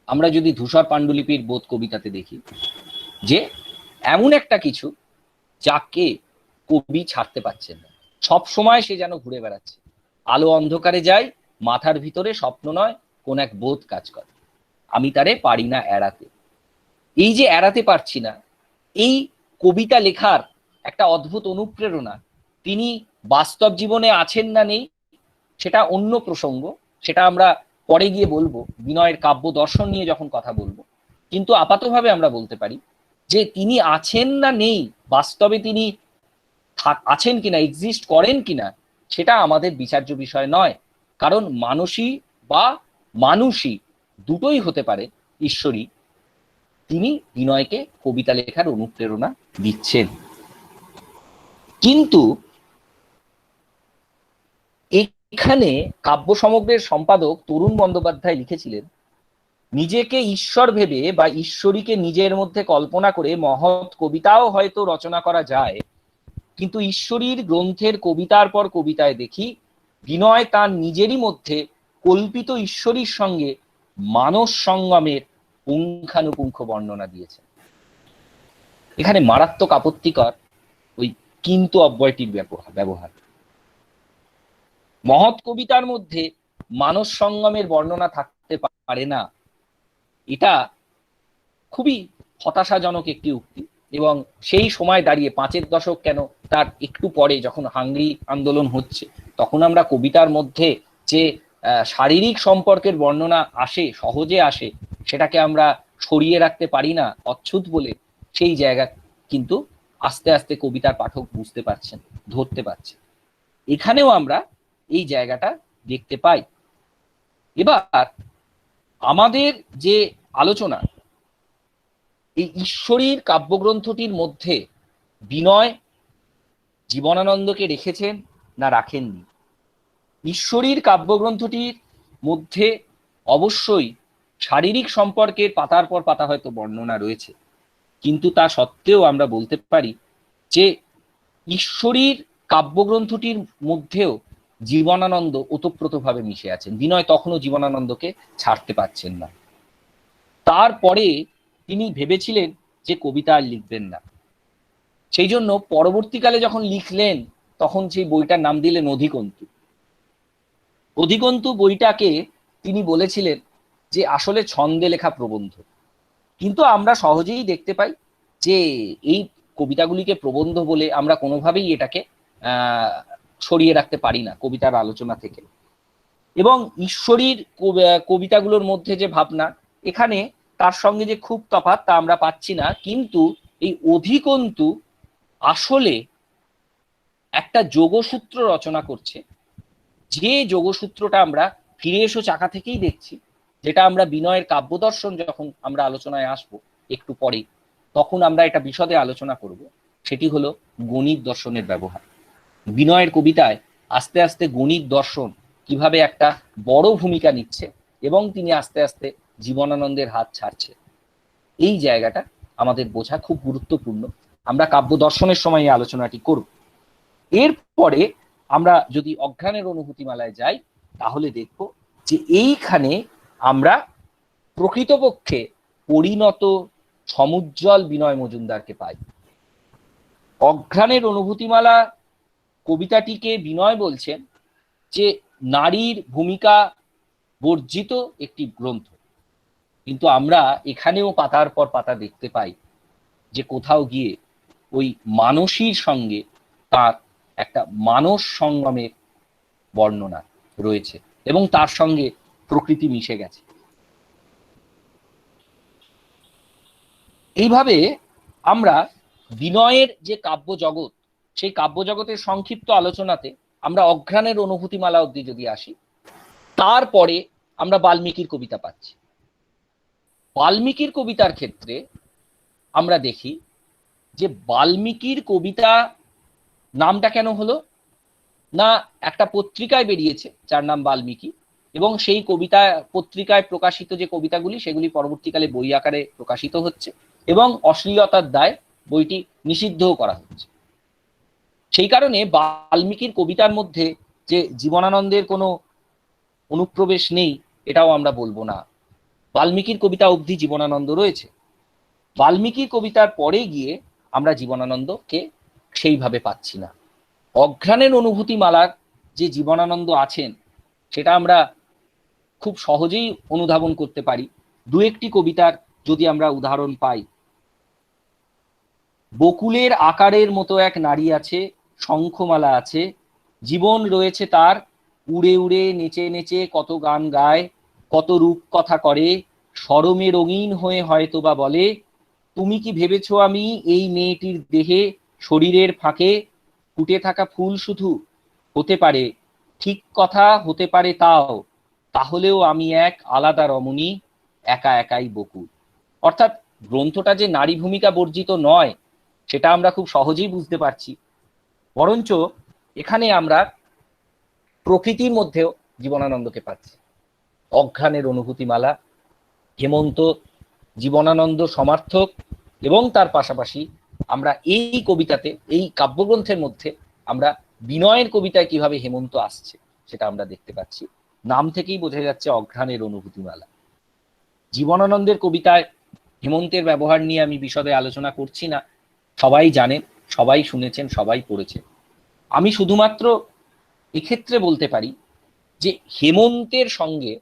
আমরা যদি ধূসর পাণ্ডুলিপির বোধ কবিতাতে দেখি যে এমন একটা কিছু যাকে কবি ছাড়তে পারছেন না, সব সময় সে যেন ঘুরে বেড়াচ্ছে, আলো অন্ধকারে যায়, মাথার ভিতরে স্বপ্ন নয় কোন এক বোধ কাজ করে, আমি তারে পারি না এড়াতে। এই যে এড়াতে পারছি না, এই কবিতা লেখার একটা অদ্ভুত অনুপ্রেরণা, তিনি বাস্তব জীবনে আছেন না নেই সেটা অন্য প্রসঙ্গ, সেটা আমরা পরে গিয়ে বলবো বিনয়ের কাব্য দর্শন নিয়ে যখন কথা বলবো। কিন্তু আপাতভাবে আমরা বলতে পারি যে তিনি আছেন না নেই, বাস্তবে তিনি আছেন কিনা, এক্সিস্ট করেন কিনা, সেটা আমাদের বিচার্য বিষয় নয়, কারণ মানসী বা মানুষী দুটোই হতে পারে ঈশ্বরী, তিনি বিনয়কে কবিতা লেখার অনুপ্রেরণা দিচ্ছেন। কিন্তু এখানে কাব্য সমগ্রের সম্পাদক তরুণ বন্দ্যোপাধ্যায় লিখেছিলেন, নিজেকে ঈশ্বর ভেবে বা ঈশ্বরীকে নিজের মধ্যে কল্পনা করে মহৎ কবিতাও হয়তো রচনা করা যায়, কিন্তু ঈশ্বরীর গ্রন্থের কবিতার পর কবিতায় দেখি বিনয় তার নিজেরই মধ্যে কল্পিত ঈশ্বরীর সঙ্গে মানস সঙ্গমের পুঙ্খানুপুঙ্খ বর্ণনা দিয়েছে। এখানে মারাত্মক আপত্তিকর ওই কিন্তু অব্যয়টির ব্যবহার। মহৎ কবিতার মধ্যে মানস সঙ্গমের বর্ণনা থাকতে পারে না, এটা খুবই হতাশাজনক একটি উক্তি। এবং সেই সময় দাঁড়িয়ে 5-এর দশক কেন, তার একটু পরে যখন হাংরি আন্দোলন হচ্ছে, তখন আমরা কবিতার মধ্যে যে শারীরিক সম্পর্কের বর্ণনা আসে, সহজে আসে, সেটাকে আমরা সরিয়ে রাখতে পারি না অচ্ছুত বলে, সেই জায়গা কিন্তু আস্তে আস্তে কবিতার পাঠক বুঝতে পারছেন, ধরতে পারছেন। এখানেও আমরা এই জায়গাটা দেখতে পাই। এবার আমাদের যে আলোচনা, এই ঈশ্বরীর কাব্যগ্রন্থটির মধ্যে বিনয় জীবনানন্দকে রেখেছেন না রাখেননি। ঈশ্বরীর কাব্যগ্রন্থটির মধ্যে অবশ্যই শারীরিক সম্পর্কের পাতার পর পাতা হয়তো বর্ণনা রয়েছে, কিন্তু তা সত্ত্বেও আমরা বলতে পারি যে ঈশ্বরীর কাব্যগ্রন্থটির মধ্যেও জীবনানন্দ ওতপ্রোতভাবে মিশে আছেন। বিনয় তখনও জীবনানন্দকে ছাড়তে পারছেন না। তারপরে তিনি ভেবেছিলেন যে কবিতা আর লিখবেন না, সেই জন্য পরবর্তীকালে যখন লিখলেন তখন সেই বইটার নাম দিলেন অধিকন্তু। অধিকন্তু বইটাকে তিনি বলেছিলেন যে আসলে ছন্দে লেখা প্রবন্ধ, কিন্তু আমরা সহজেই দেখতে পাই যে এই কবিতাগুলিকে প্রবন্ধ বলে আমরা কোনোভাবেই এটাকে সরিয়ে রাখতে পারি না কবিতার আলোচনা থেকে। এবং ঈশ্বরীর কবিতাগুলোর মধ্যে যে ভাবনা, এখানে তার সঙ্গে যে খুব তফাৎ তা আমরা পাচ্ছি না, কিন্তু এই অধিকন্তু আসলে একটা যোগসূত্র রচনা করছে, যে যোগসূত্রটা আমরা ফিরে এসো চাকা থেকেই দেখছি, যেটা আমরা বিনয়ের কাব্যদর্শন যখন আমরা আলোচনায় আসবো একটু পরেই, তখন আমরা এটা বিশদে আলোচনা করব। সেটি হলো গণিত দর্শনের ব্যবহার। বিনয়ের কবিতায় আস্তে আস্তে গণিত দর্শন কিভাবে একটা বড় ভূমিকা নিচ্ছে এবং তিনি আস্তে আস্তে জীবনানন্দের হাত ছাড়ছে, এই জায়গাটা আমাদের বোঝা খুব গুরুত্বপূর্ণ। আমরা কাব্য দর্শনের সময় এই আলোচনাটি করব। এরপরে আমরা যদি অজ্ঞানের অনুভূতিমালায় যাই, তাহলে দেখব যে এইখানে আমরা প্রকৃতপক্ষে পরিণত সমুজ্জ্বল বিনয় মজুমদারকে পাই। অজ্ঞানের অনুভূতিমালা কবিতাটিকে বিনয় বলছেন যে নারীর ভূমিকা বর্জিত একটি গ্রন্থ, কিন্তু আমরা এখানেও পাতার পর পাতা দেখতে পাই যে কোথাও গিয়ে ওই মানসীর সঙ্গে তার একটা মানস সঙ্গমের বর্ণনা রয়েছে এবং তার সঙ্গে প্রকৃতি মিশে গেছে। এইভাবে আমরা বিনয়ের যে কাব্য জগৎ, সেই কাব্য জগতের সংক্ষিপ্ত আলোচনাতে আমরা অঘ্রাণের অনুভূতিমালা অবধি যদি আসি, তারপরে আমরা বাল্মীকির কবিতা পাচ্ছি। বাল্মীকির কবিতার ক্ষেত্রে আমরা দেখি যে বাল্মীকির কবিতা নামটা কেন হলো না, একটা পত্রিকায় বেরিয়েছে যার নাম বাল্মীকি, এবং সেই কবিতা পত্রিকায় প্রকাশিত যে কবিতাগুলি সেগুলি পরবর্তীকালে বই আকারে প্রকাশিত হচ্ছে এবং অশ্লীলতার দায় বইটি নিষিদ্ধও করা হচ্ছে। সেই কারণে বাল্মীকির কবিতার মধ্যে যে জীবনানন্দের কোনো অনুপ্রবেশ নেই এটাও আমরা বলবো না। বাল্মীকির কবিতা অবধি জীবনানন্দ রয়েছে। বাল্মীকির কবিতার পরে গিয়ে আমরা জীবনানন্দকে সেইভাবে পাচ্ছি না। অঘ্রাণের অনুভূতিমালার যে জীবনানন্দ আছেন সেটা আমরা খুব সহজেই অনুধাবন করতে পারি। দু একটি কবিতার যদি আমরা উদাহরণ পাই, বকুলের আকারের মতো এক নারী আছে, শঙ্খমালা আছে, জীবন রয়েছে তার, উড়ে উড়ে নেচে নেচে কত গান গায়, কত রূপ কথা করে, শরমে রঙিন হয়ে হয়তো বা বলে, তুমি কি ভেবেছো আমি এই মেয়েটির দেহে শরীরের ফাঁকে ফুটে থাকা ফুল শুধু? হতে পারে, ঠিক কথা, হতে পারে তাও, তাহলেও আমি এক আলাদা রমণী, একা একাই বকুল। অর্থাৎ গ্রন্থটা যে নারী ভূমিকা বর্জিত নয় সেটা আমরা খুব সহজেই বুঝতে পারছি, বরঞ্চ এখানে আমরা প্রকৃতির মধ্যেও জীবনানন্দকে পাচ্ছি। অঘ্রাণের অনুভূতিমালা, হেমন্ত জীবনানন্দ সমার্থক, এবং তার পাশাপাশি আমরা এই কবিতাতে, এই কাব্যগ্রন্থের মধ্যে আমরা বিনয়ের কবিতায় কিভাবে হেমন্ত আসছে সেটা আমরা দেখতে পাচ্ছি। নাম থেকেই বোঝা যাচ্ছে অঘ্রাণের অনুভূতিমালা। জীবনানন্দের কবিতায় হেমন্তের ব্যবহার নিয়ে আমি বিশদে আলোচনা করছি না, সবাই জানেন, সবাই শুনেছেন, সবাই পড়েছেন। আমি শুধুমাত্র এক্ষেত্রে বলতে পারি যে হেমন্তের সঙ্গে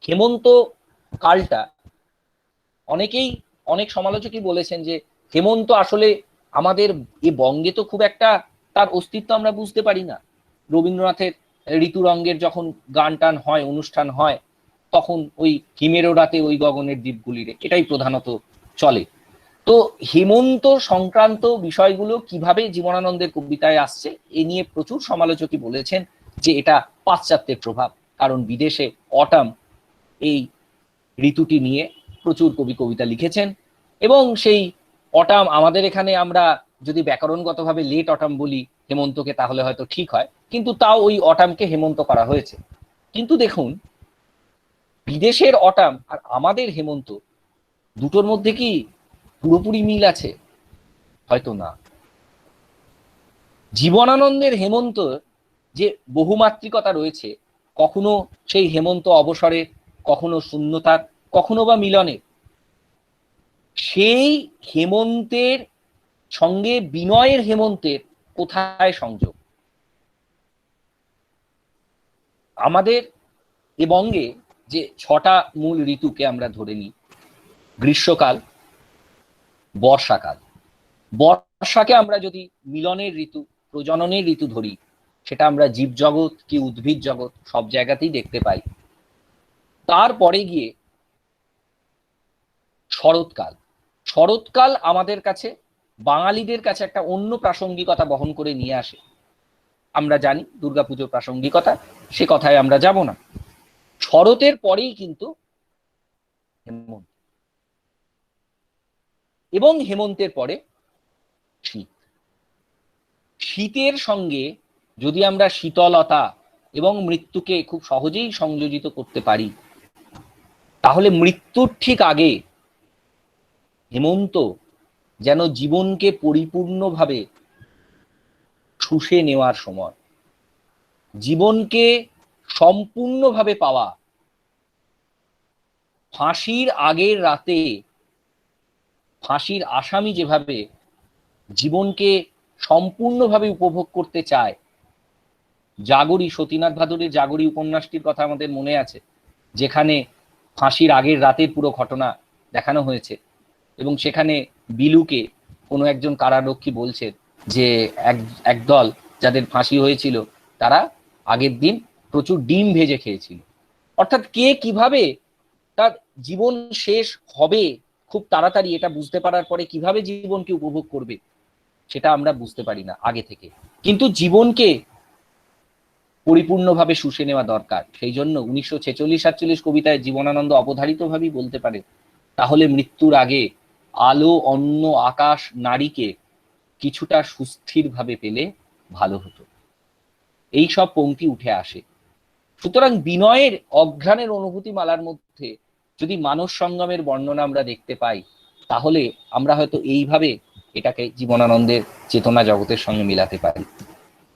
হেমন্ত কালটা অনেকেই, অনেক সমালোচকই বলেছেন যে হেমন্ত আসলে আমাদের এ বঙ্গে তো খুব একটা তার অস্তিত্ব আমরা বুঝতে পারি না। রবীন্দ্রনাথের ঋতুরঙ্গের যখন গান টান হয়, অনুষ্ঠান হয়, তখন ওই হিমেরও রাতে ওই গগনের দ্বীপগুলিরে এটাই প্রধানত চলে। তো হেমন্ত সংক্রান্ত বিষয়গুলো কিভাবে জীবনানন্দের কবিতায় আসছে এ নিয়ে প্রচুর সমালোচকই বলেছেন যে এটা পাশ্চাত্যের প্রভাব, কারণ বিদেশে অটাম এই ঋতুটি নিয়ে প্রচুর কবি কবিতা লিখেছেন, এবং সেই অটাম আমাদের এখানে আমরা যদি ব্যাকরণগতভাবে লেট অটাম বলি হেমন্তকে তাহলে হয়তো ঠিক হয়, কিন্তু তাও ওই অটামকে হেমন্ত করা হয়েছে। কিন্তু দেখুন, বিদেশের অটাম আর আমাদের হেমন্ত দুটোর মধ্যে কি পুরোপুরি মিল আছে? হয়তো না। জীবনানন্দের হেমন্ত যে বহুমাত্রিকতা রয়েছে, কখনো সেই হেমন্ত অবসরে, কখনো শূন্যতার, কখনো বা মিলনের, সেই হেমন্তের সঙ্গে বিনয়ের হেমন্তের কোথায় সংযোগ? আমাদের এ বঙ্গে যে 6টা মূল ঋতুকে আমরা ধরে নিই, গ্রীষ্মকাল, বর্ষাকাল, বর্ষাকে আমরা যদি মিলনের ঋতু, প্রজননের ঋতু ধরি, সেটা আমরা জীবজগৎ কি উদ্ভিদ জগৎ সব জায়গাতেই দেখতে পাই। তারপরে গিয়ে শরৎকাল। শরৎকাল আমাদের কাছে, বাঙালিদের কাছে একটা অন্য প্রাসঙ্গিকতা বহন করে নিয়ে আসে। আমরা জানি দুর্গাপুজোর প্রাসঙ্গিকতা, সে কথায় আমরা যাব না। শরতের পরেই কিন্তু হেমন্ত, এবং হেমন্তের পরে শীত। শীতের সঙ্গে যদি আমরা শীতলতা এবং মৃত্যুকে খুব সহজেই সংযোজিত করতে পারি, তাহলে মৃত্যুর ঠিক আগে হেমন্ত যেন জীবনকে পরিপূর্ণভাবে শুষে নেওয়ার সময়, জীবনকে সম্পূর্ণভাবে পাওয়া। ফাঁসির আগের রাতে ফাঁসির আসামি যেভাবে জীবনকে সম্পূর্ণভাবে উপভোগ করতে চায়, জাগরী, সতীনাথ ভাদুরীর জাগরী উপন্যাসটির কথা আমাদের মনে আছে, যেখানে ফাঁসির আগের রাতের পুরো ঘটনা দেখানো হয়েছে, এবং সেখানে বিলুকে কোনো একজন কারারক্ষী বলছে যে একদল যাদের ফাঁসি হয়েছিল তারা আগের দিন প্রচুর ডিম ভেজে খেয়েছিল। অর্থাৎ কে কিভাবে তার জীবন শেষ হবে খুব তাড়াতাড়ি এটা বুঝতে পারার পরে কিভাবে জীবনকে উপভোগ করবে সেটা আমরা বুঝতে পারি না আগে থেকে, কিন্তু জীবনকে পরিপূর্ণভাবে শুষে নেওয়া দরকার। সেই জন্য 1946-47 কবিতায় জীবনানন্দ অবধারিতভাবেই বলতে পারে, তাহলে মৃত্যুর আগে আলো, অন্ন, আকাশ, নারীকে কিছুটা সুস্থিরভাবে পেলে ভালো হতো। এই সব পংক্তি উঠে আসে। সুতরাং বিনয়ের অঘ্রাণের অনুভূতি মালার মধ্যে যদি মানস সঙ্গমের বর্ণনা আমরা দেখতে পাই, তাহলে আমরা হয়তো এইভাবে এটাকে জীবনানন্দের চেতনা জগতের সঙ্গে মিলাতে পারি।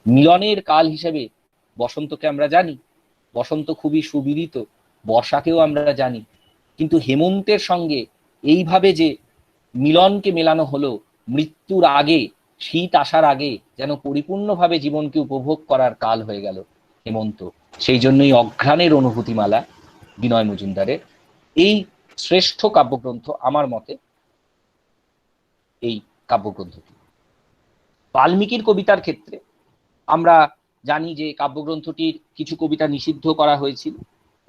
মিলনের কাল হিসেবে বসন্তকে আমরা জানি, বসন্ত খুবই সুবিদিত, বর্ষাকেও আমরা জানি, কিন্তু হেমন্তের সঙ্গে এইভাবে যে মিলনকে মেলানো হলো, মৃত্যুর আগে, শীত আসার আগে যেন পরিপূর্ণভাবে জীবনকে উপভোগ করার কাল হয়ে গেল হেমন্ত। সেই জন্যই অঘ্রাণের অনুভূতিমালা বিনয় মজুমদারের এই শ্রেষ্ঠ কাব্যগ্রন্থ আমার মতে, এই কাব্যগ্রন্থটি। বাল্মীকির কবিতার ক্ষেত্রে আমরা জানি যে কাব্যগ্রন্থটির কিছু কবিতা নিষিদ্ধ করা হয়েছিল,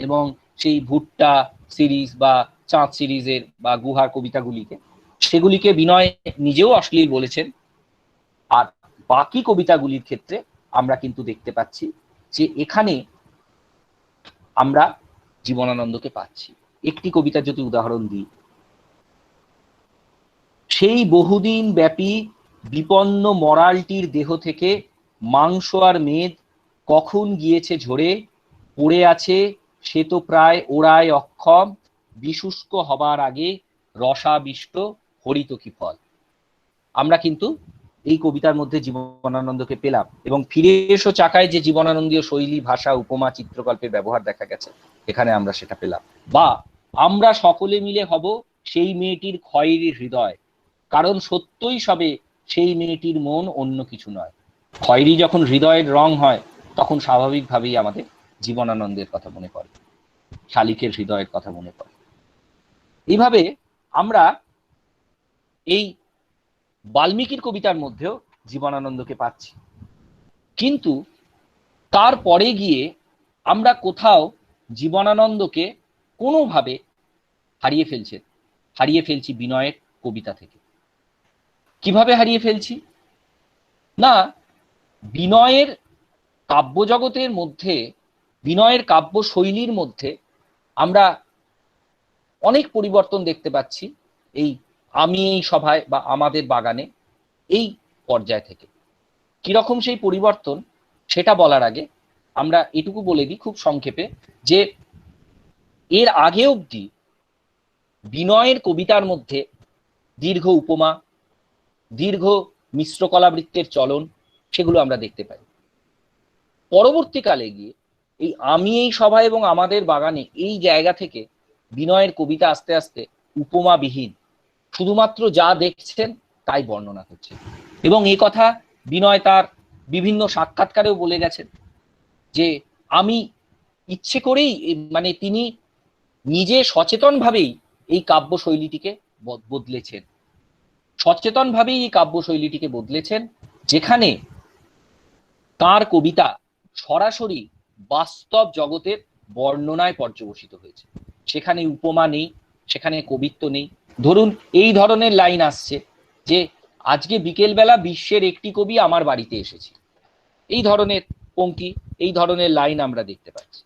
এবং সেই ভুট্টা সিরিজ বা চাঁদ সিরিজের বা গুহার কবিতাগুলিকে, সেগুলিকে বিনয় নিজেও অশ্লীল বলেছেন। আর বাকি কবিতাগুলির ক্ষেত্রে আমরা কিন্তু দেখতে পাচ্ছি যে এখানে আমরা জীবনানন্দকে পাচ্ছি। একটি কবিতা যদি উদাহরণ দিই, সেই বহুদিন ব্যাপী বিপন্ন মরালটির দেহ থেকে মাংস আর মেদ কখন গিয়েছে ঝরে, পড়ে আছে সে তো প্রায় ওড়ায় অক্ষম, বিশুষ্ক হবার আগে রসাবিষ্ট হরিত কি ফল। আমরা কিন্তু এই কবিতার মধ্যে জীবনানন্দকে পেলাম, এবং ফিরে এসো চাকায় যে জীবনানন্দীয় শৈলী, ভাষা, উপমা, চিত্রকল্পের ব্যবহার দেখা গেছে, এখানে আমরা সেটা পেলাম। বা আমরা সকলে মিলে হব সেই মেয়েটির ক্ষয়ের হৃদয়, কারণ সত্যই সবে সেই মেয়েটির মন, অন্য কিছু নয়। খয়েরি যখন হৃদয়ের রং হয়, তখন স্বাভাবিকভাবেই আমাদের জীবনানন্দের কথা মনে পড়ে, শালিকের হৃদয়ের কথা মনে পড়ে। এইভাবে আমরা এই বাল্মীকির কবিতার মধ্যেও জীবনানন্দকে পাচ্ছি, কিন্তু তারপরে গিয়ে আমরা কোথাও জীবনানন্দকে কোনোভাবে হারিয়ে ফেলছি বিনয়ের কবিতা থেকে। কিভাবে হারিয়ে ফেলছি? না, বিনয়ের কাব্যজগতের মধ্যে, বিনয়ের কাব্য শৈলীর মধ্যে আমরা অনেক পরিবর্তন দেখতে পাচ্ছি এই আমি এই সভায় বা আমাদের বাগানে এই পর্যায় থেকে। কিরকম সেই পরিবর্তন সেটা বলার আগে আমরা এটুকু বলে দিই খুব সংক্ষেপে যে এর আগে অবধি বিনয়ের কবিতার মধ্যে দীর্ঘ উপমা, দীর্ঘ মিশ্র কলাবৃত্তের চলন, সেগুলো আমরা দেখতে পাই। পরবর্তীকালে গিয়ে এই আমি এই সভা এবং আমাদের বাগানে এই জায়গা থেকে বিনয়ের কবিতা আস্তে আস্তে উপমাবিহীন, শুধুমাত্র যা দেখছেন তাই বর্ণনা করছে। এবং এই কথা বিনয় তার বিভিন্ন সাক্ষাৎকারেও বলে গেছেন যে আমি ইচ্ছে করেই, মানে তিনি নিজে সচেতনভাবেই এই কাব্য শৈলীটিকে বদলেছেন, সচেতনভাবেই এই কাব্য শৈলীটিকে বদলেছেন, যেখানে তার কবিতা সরাসরি বাস্তব জগতের বর্ণনায় পর্যবসিত হয়েছে। সেখানে উপমা নেই, সেখানে কবিত্ব নেই। ধরুন এই ধরনের লাইন আসছে যে আজকে বিকেলবেলা বিশ্বের একটি কবি আমার বাড়িতে এসেছে, এই ধরনের পংক্তি, এই ধরনের লাইন আমরা দেখতে পাচ্ছি।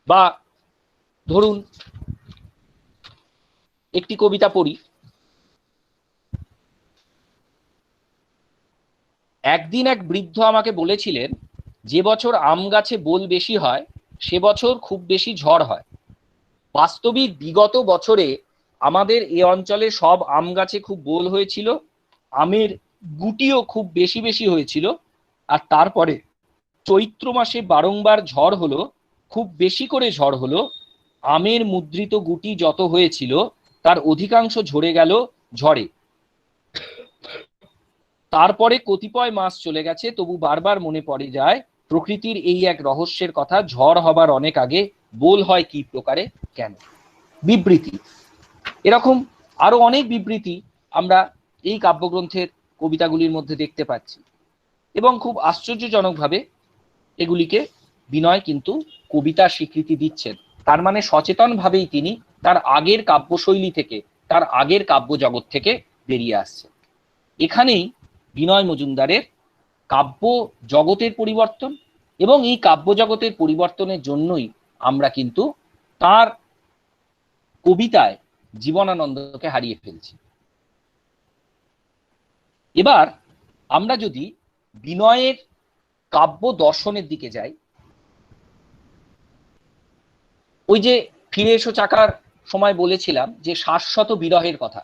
বা ধরুন একটি কবিতা পড়ি। একদিন এক বৃদ্ধ আমাকে বলেছিলেন, যে বছর আম গাছে বোল বেশি হয় সে বছর খুব বেশি ঝড় হয়। বাস্তবিক বিগত বছরে আমাদের এই অঞ্চলে সব আম গাছে খুব বোল হয়েছিল, আমের গুটিও খুব বেশি বেশি হয়েছিল। আর তারপরে চৈত্র মাসে বারংবার ঝড় হলো, খুব বেশি করে ঝড় হলো। আমের মুদ্রিত গুটি যত হয়েছিল তার অধিকাংশ ঝরে গেল ঝড়ে। তারপরে কতিপয় মাস চলে গেছে, তবু বারবার মনে পড়ে যায় প্রকৃতির এই এক রহস্যের কথা, ঝড় হবার অনেক আগে বোল হয় কি প্রকারে, কেন? বিবৃতি। এরকম আরো অনেক বিবৃতি আমরা এই কাব্যগ্রন্থের কবিতাগুলির মধ্যে দেখতে পাচ্ছি। এবং খুব আশ্চর্যজনকভাবে এগুলিকে বিনয় কিন্তু কবিতার স্বীকৃতি দিচ্ছেন। তার মানে সচেতনভাবেই তিনি তার আগের কাব্যশৈলী থেকে, তার আগের কাব্য জগৎ থেকে বেরিয়ে আসছেন। এখানেই বিনয় মজুমদারের কাব্য জগতের পরিবর্তন, এবং এই কাব্য জগতের পরিবর্তনের জন্যই আমরা কিন্তু তার কবিতায় জীবনানন্দকে হারিয়ে ফেলছি। এবার আমরা যদি বিনয়ের কাব্য দর্শনের দিকে যাই, ওই যে ফিরে এসো চাকার সময় বলেছিলাম যে শাশ্বত বিরহের কথা,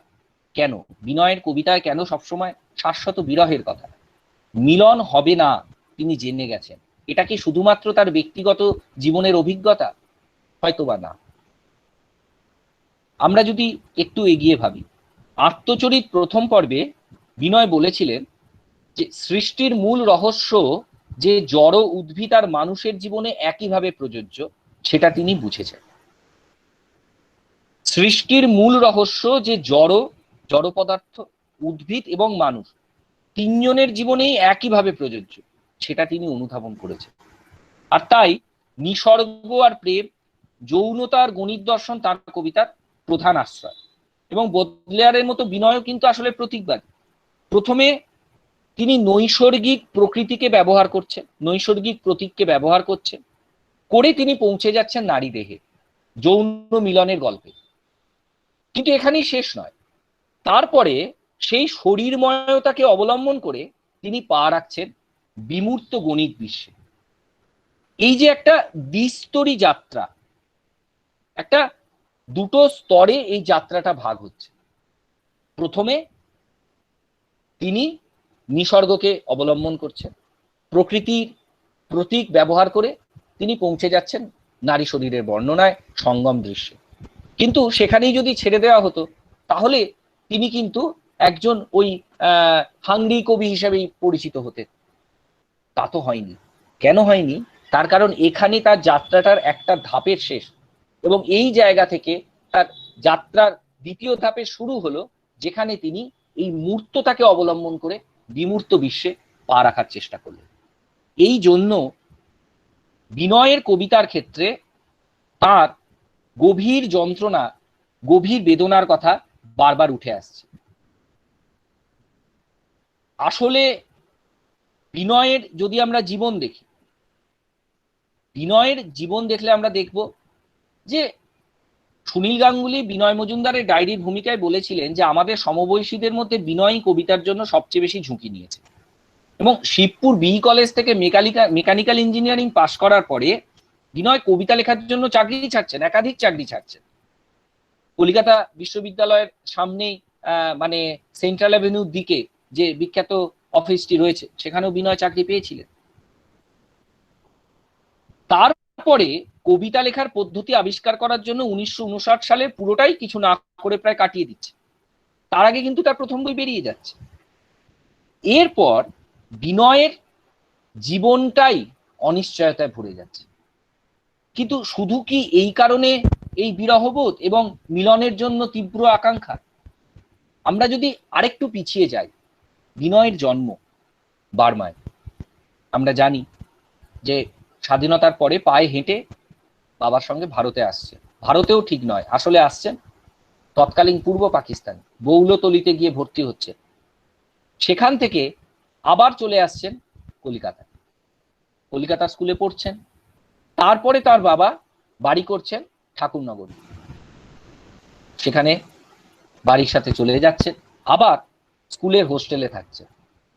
কেন বিনয়ের কবিতায় কেন সবসময় শাশ্বত বিরহের কথা? মিলন হবে না তিনি জেনে গেছেন। এটা কি শুধুমাত্র তার ব্যক্তিগত জীবনের অভিজ্ঞতা? হয়তোবা না। আমরা যদি একটু এগিয়ে ভাবি, আত্মচরিত প্রথম পর্বে বিনয় বলেছিলেন যে সৃষ্টির মূল রহস্য যে জড় উদ্ভিদ আর মানুষের জীবনে একইভাবে প্রযোজ্য, সেটা তিনি বুঝেছেন। সৃষ্টির মূল রহস্য যে জড় পদার্থ, উদ্ভিদ এবং মানুষ তিনজনের জীবনেই একইভাবে প্রযোজ্য, সেটা তিনি অনুধাবন করেছেন। আর তাই নিসর্গ আর প্রেম, যৌনতা আর গণিত দর্শন তার কবিতার প্রধান আশ্রয়। এবং বোদলেয়ারের মতো বিনয়ও কিন্তু আসলে প্রতীকবাদী। প্রথমে তিনি নৈসর্গিক প্রকৃতিকে ব্যবহার করছেন, নৈসর্গিক প্রতীককে ব্যবহার করছেন, করে তিনি পৌঁছে যাচ্ছেন নারী দেহে, যৌন মিলনের গল্পে। কিন্তু এখানেই শেষ নয়, তারপরে সেই শরীরময়তাকে অবলম্বন করে তিনি পা রাখছেন বিমূর্ত গণিত বিশ্বে। এই যে একটা দ্বিস্তরী যাত্রা, একটা দুটো স্তরে এই যাত্রাটা ভাগ হচ্ছে। প্রথমে তিনি নিসর্গকে অবলম্বন করছেন, প্রকৃতির প্রতীক ব্যবহার করে তিনি পৌঁছে যাচ্ছেন নারী শরীরের বর্ণনায়, সঙ্গম দৃশ্যে। কিন্তু সেখানেই যদি ছেড়ে দেওয়া হতো তাহলে তিনি কিন্তু একজন ওই হাংরি কবি হিসেবেই পরিচিত হতেন। তা তো হয়নি। কেন হয়নি? তার কারণ এখানে তার যাত্রাটার একটা ধাপের শেষ, এবং এই জায়গা থেকে তার যাত্রার দ্বিতীয় ধাপে শুরু হলো, যেখানে তিনি এই মূর্ততাকে অবলম্বন করে বিমূর্ত বিশ্বে পা রাখার চেষ্টা করলেন। এই জন্য বিনয়ের কবিতার ক্ষেত্রে তার গভীর যন্ত্রণা, গভীর বেদনার কথা বারবার উঠে আসছে। আসলে বিনয়ের যদি আমরা জীবন দেখি, বিনয়ের জীবন দেখলে আমরা দেখব যে সুনীল গাঙ্গুলি বিনয় মজুমদারের ডায়েরির ভূমিকায় বলেছিলেন যে আমাদের সমবয়সীদের মধ্যে বিনয়ই কবিতার জন্য সবচেয়ে বেশি ঝুঁকি নিয়েছে। এবং শিবপুর বিই কলেজ থেকে মেকানিক্যাল ইঞ্জিনিয়ারিং পাশ করার পরে বিনয় কবিতা লেখার জন্য চাকরি ছাড়ছেন, একাধিক চাকরি ছাড়ছেন। কলকাতা বিশ্ববিদ্যালয়ের সামনেই মানে সেন্ট্রাল অ্যাভিনিউর দিকে যে বিখ্যাত অফিসটি রয়েছে সেখানেও বিনয় চাকরি পেয়েছিলেন। তারপরে কবিতা লেখার পদ্ধতি আবিষ্কার করার জন্য 1959 সালে পুরোটাই কিছু না করে প্রায় কাটিয়ে দিচ্ছে। তার আগে কিন্তু তার প্রথম বই বেরিয়ে যাচ্ছে। এরপর বিনয়ের জীবনটাই অনিশ্চয়তায় ভরে যাচ্ছে। কিন্তু শুধু কি এই কারণে এই বিরহবোধ এবং মিলনের জন্য তীব্র আকাঙ্ক্ষা? আমরা যদি আরেকটু পিছিয়ে যাই, বিনয়ের জন্ম বার্মায়। আমরা জানি যে স্বাধীনতার পরে পায়ে হেঁটে বাবার সঙ্গে ভারতে আসছে। ভারতেও ঠিক নয়, আসলে আসছেন তৎকালীন পূর্ব পাকিস্তান, বৌলতলিতে গিয়ে ভর্তি হচ্ছে। সেখান থেকে আবার চলে আসছেন কলকাতায়, কলকাতার স্কুলে পড়ছেন। তারপরে তার বাবা বাড়ি করছেন ঠাকুরনগর, সেখানে বাড়ির সাথে চলে যাচ্ছে, আবার স্কুলের হোস্টেলে থাকছে।